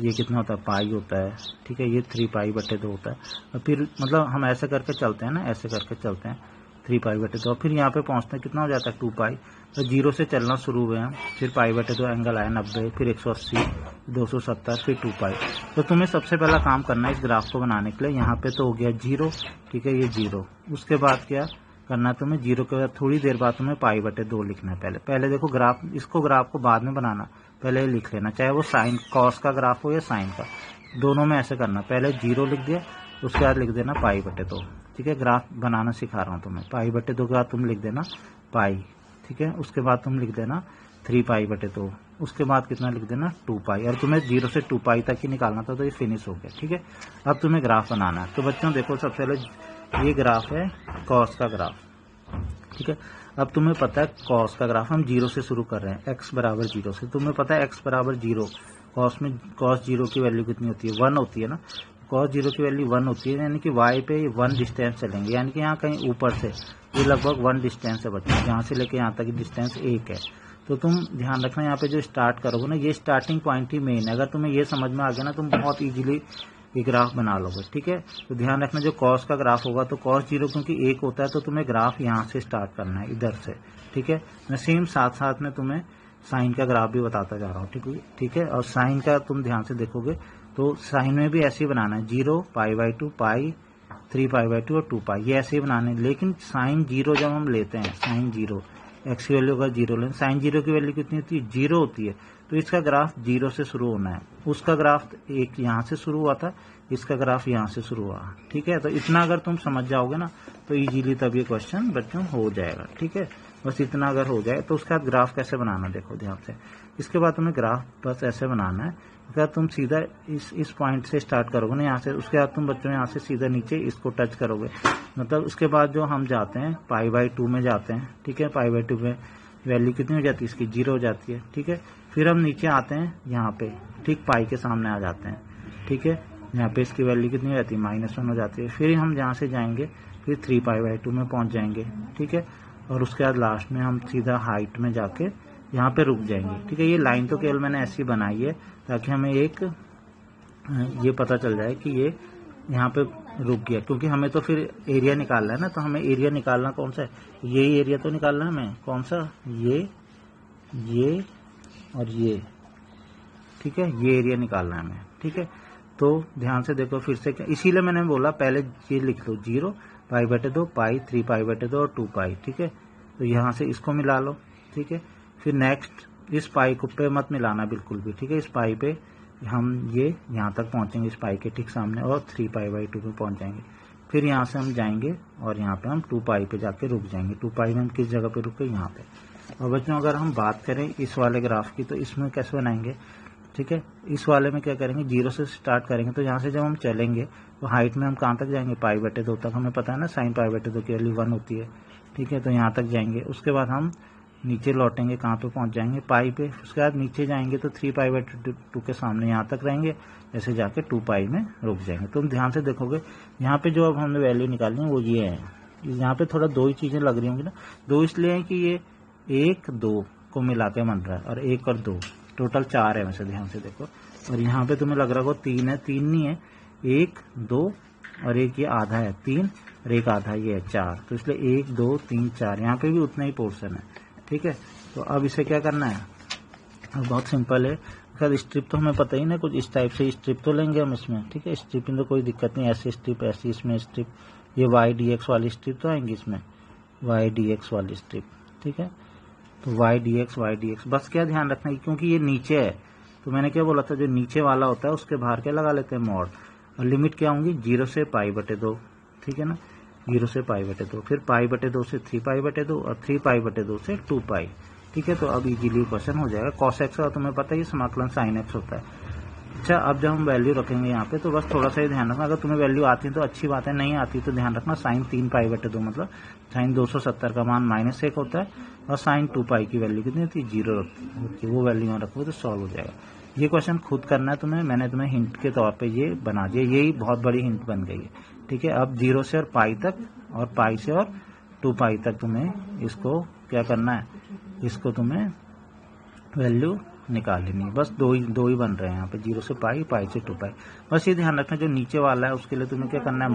ये कितना होता है पाई होता है। ठीक है, ये 3 पाई बटे 2 होता है, और फिर मतलब हम ऐसे करके चलते हैं ना, ऐसे करके चलते हैं 3 पाई बटे 2, फिर यहाँ पे पहुँचते हैं कितना हो जाता है 2 पाई। तो 0 से चलना शुरू हुए हम, फिर पाई बटे 2 एंगल आया 90, फिर 180, 270, फिर 2 पाई। तो तुम्हें सबसे पहला काम करना है इस ग्राफ को बनाने के लिए, यहाँ पे तो हो गया 0। ठीक है, ये 0, उसके बाद क्या करना है तुम्हें, 0 के बाद थोड़ी देर बाद तुम्हें पाई बटे 2 लिखना है। पहले देखो ग्राफ, इसको ग्राफ को बाद में बनाना, पहले लिख लेना, चाहे वो साइन कॉस का ग्राफ हो या साइन का, दोनों में ऐसे करना। पहले 0 लिख दिया, उसके बाद लिख देना पाई बटे 2। ठीक है, ग्राफ बनाना सिखा रहा हूँ तुम्हें। पाई बटे 2 के बाद तुम लिख देना पाई। ठीक है, उसके बाद तुम लिख देना 3 पाई बटे 2, उसके बाद कितना लिख देना 2 पाई, और तुम्हें 0 से 2 पाई तक ही निकालना था, तो ये फिनिश हो गया। ठीक है, अब तुम्हें ग्राफ बनाना है। तो बच्चों देखो, सबसे पहले ये ग्राफ है कॉस का ग्राफ। ठीक है, अब तुम्हें पता है कॉस का ग्राफ हम 0 से शुरू कर रहे हैं, x बराबर 0 से। तुम्हें पता है x बराबर 0, कॉस में कॉस 0 की वैल्यू कितनी होती है, 1 होती है ना। कॉस 0 की वैल्यू 1 होती है, यानी कि y पे 1 डिस्टेंस चलेंगे, यानी कि यहाँ कहीं ऊपर से ये लगभग 1 डिस्टेंस है बच्चों, यहाँ से लेके यहाँ तक की डिस्टेंस 1 है। तो तुम ध्यान रखना, यहाँ पे जो स्टार्ट करोगे ना, ये स्टार्टिंग पॉइंट ही मेन है। अगर तुम्हें ये समझ में आ गया ना, तुम बहुत इजीली ये ग्राफ बना लोगे। ठीक है, तो ध्यान रखना जो कॉस का ग्राफ होगा, तो कॉस 0 क्योंकि 1 होता है, तो तुम्हें ग्राफ यहाँ से स्टार्ट करना है, इधर से। ठीक है, मैं सेम साथ साथ में तुम्हें साइन का ग्राफ भी बताता जा रहा हूँ। ठीक है, और साइन का तुम ध्यान से देखोगे तो साइन में भी ऐसे ही बनाना है, 0 pi by 2 pi 3 pi by 2 और 2 पाई, ये ऐसे ही बनाने। लेकिन साइन 0 जब हम लेते हैं, साइन 0 एक्स की वैल्यू का 0 लें, साइन 0 की वैल्यू कितनी होती है 0 होती है, तो इसका ग्राफ 0 से शुरू होना है। उसका ग्राफ एक यहाँ से शुरू हुआ था, इसका ग्राफ यहाँ से शुरू हुआ। ठीक है, तो इतना अगर तुम समझ जाओगे ना तो इजीली तब ये क्वेश्चन बच्चों हो जाएगा। ठीक है, बस इतना अगर हो जाए तो उसके बाद ग्राफ कैसे बनाना देखो ध्यान से। इसके बाद तुम्हें ग्राफ बस ऐसे बनाना है, उसके बाद तुम सीधा इस पॉइंट से स्टार्ट करोगे ना यहाँ से, उसके बाद तुम बच्चों यहाँ से सीधा नीचे इसको टच करोगे, मतलब उसके बाद जो हम जाते हैं पाई बाई 2 में जाते हैं। ठीक है, पाई बाई 2 में वैल्यू कितनी हो जाती है इसकी 0 हो जाती है। ठीक है, फिर हम नीचे आते हैं यहाँ पे, ठीक पाई के सामने आ जाते हैं। ठीक है, यहाँ पे इसकी वैल्यू कितनी हो जाती है -1 हो जाती है। फिर हम जहाँ से जाएंगे फिर 3 पाई बाई 2 में पहुँच जाएंगे। ठीक है, और उसके बाद लास्ट में हम सीधा हाइट में जाके यहाँ पे रुक जाएंगे। ठीक है, ये लाइन तो केवल मैंने ऐसी बनाई है ताकि हमें एक ये पता चल जाए कि ये यहाँ पे रुक गया, क्योंकि हमें तो फिर एरिया निकालना है ना, तो हमें एरिया निकालना कौन सा है, यही एरिया तो निकालना है हमें, कौन सा, ये और ये। ठीक है, ये एरिया निकालना है हमें। ठीक है, तो ध्यान से देखो फिर से, इसीलिए मैंने बोला पहले ये लिख लो 0 पाई बटे 2 पाई 3 पाई बटे 2 और 2 पाई। ठीक है, तो यहाँ से इसको मिला लो। ठीक है, फिर नेक्स्ट इस पाई को पे मत मिलाना बिल्कुल भी। ठीक है, इस पाई पे हम ये यहाँ तक पहुँचेंगे, इस पाई के ठीक सामने, और 3 पाई बाई 2 पे पहुँच जाएंगे। फिर यहाँ से हम जाएंगे और यहाँ पे हम 2 पाई पे जाके रुक जाएंगे। 2 पाई में हम किस जगह पे रुके, यहाँ पे। और बच्चों अगर हम बात करें इस वाले ग्राफ की, तो इसमें कैसे बनाएंगे। ठीक है, इस वाले में क्या करेंगे, 0 से स्टार्ट करेंगे, तो यहाँ से जब हम चलेंगे तो हाइट में हम कहाँ तक जाएंगे, पाई बटे 2 तक। हमें पता है ना साइन पाई बटे 2 की वैल्यू 1 होती है। ठीक है, तो यहाँ तक जाएंगे, उसके बाद हम नीचे लौटेंगे, कहाँ पे पहुँच जाएंगे, पाई पे। उसके बाद नीचे जाएंगे तो 3 पाई बटे 2 के सामने यहाँ तक रहेंगे, ऐसे जाके 2 पाई में रुक जाएंगे। तुम ध्यान से देखोगे यहाँ पे जो अब हमने वैल्यू निकालनी है वो ये है। यहाँ पे थोड़ा 2 ही चीज़ें लग रही होंगी ना, 2 इसलिए है कि ये 1 2 को मिला के बन रहा है, और 1 और 2 टोटल 4 है वैसे, ध्यान से देखो। और यहाँ पे तुम्हें लग रहा होगा 3 है, 3 नहीं है, 1 2 और 1 ये आधा है, 3 और 1 आधा ये है 4, तो इसलिए 1 2 3 4 यहाँ पे भी उतना ही पोर्शन है। ठीक है, तो अब इसे क्या करना है, अब बहुत सिंपल है, खैर स्ट्रिप तो हमें पता ही ना, कुछ इस टाइप से स्ट्रिप तो लेंगे हम इसमें, ठीक है। स्ट्रिपिंग तो कोई दिक्कत नहीं, ऐसी स्ट्रिप ऐसी, इसमें स्ट्रिप, ये वाई डी एक्स वाली स्ट्रिप तो आएंगी इसमें, वाई डी एक्स वाली स्ट्रिप, ठीक है। तो वाई डी एक्स बस क्या ध्यान रखना है, क्योंकि ये नीचे है तो मैंने क्या बोला था, जो नीचे वाला होता है उसके बाहर क्या लगा लेते हैं, मॉड। और लिमिट क्या होंगी, 0 से π/2, ठीक है ना, 0 से π/2, फिर π/2 से 3π/2 और 3π/2 से 2π, ठीक है। तो अब इजीली क्वेश्चन हो जाएगा। cos x का तुम्हें पता है समाकलन sin x होता है। अच्छा, अब जब हम वैल्यू रखेंगे यहाँ पे तो बस थोड़ा सा ही ध्यान रखना, अगर तुम्हें वैल्यू आती है तो अच्छी बात है, नहीं आती तो ध्यान रखना sin 3π/2 मतलब sin 270 का मान -1 होता है और sin 2π की वैल्यू कितनी होती है, 0 होती है। वो वैल्यू यहाँ रखोगे तो सॉल्व हो जाएगा। ये क्वेश्चन खुद करना है तुम्हें, मैंने तुम्हें हिंट के तौर पे ये बना दिया, यही बहुत बड़ी हिंट बन गई है, ठीक है। अब 0 से और π तक और π से और 2π तक तुम्हें इसको क्या करना है, इसको तुम्हें वैल्यू निकाल लेनी है। बस दो ही बन रहे हैं यहाँ पे, 0 से π से 2π। बस ये ध्यान रखना जो नीचे वाला है उसके लिए तुम्हें क्या करना है,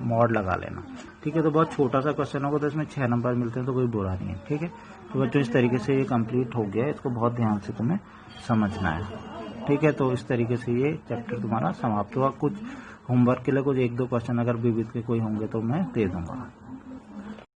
मॉड लगा लेना, ठीक है। तो बहुत छोटा सा क्वेश्चन होगा तो इसमें 6 नंबर मिलते हैं तो कोई बुरा नहीं है, ठीक है। तो बच्चों इस तरीके से ये कंप्लीट हो गया है, इसको बहुत ध्यान से तुम्हें समझना है, ठीक है। तो इस तरीके से ये चैप्टर तुम्हारा समाप्त हुआ। कुछ होमवर्क के लिए कुछ 1-2 क्वेश्चन अगर विविध के कोई होंगे तो मैं दे दूंगा।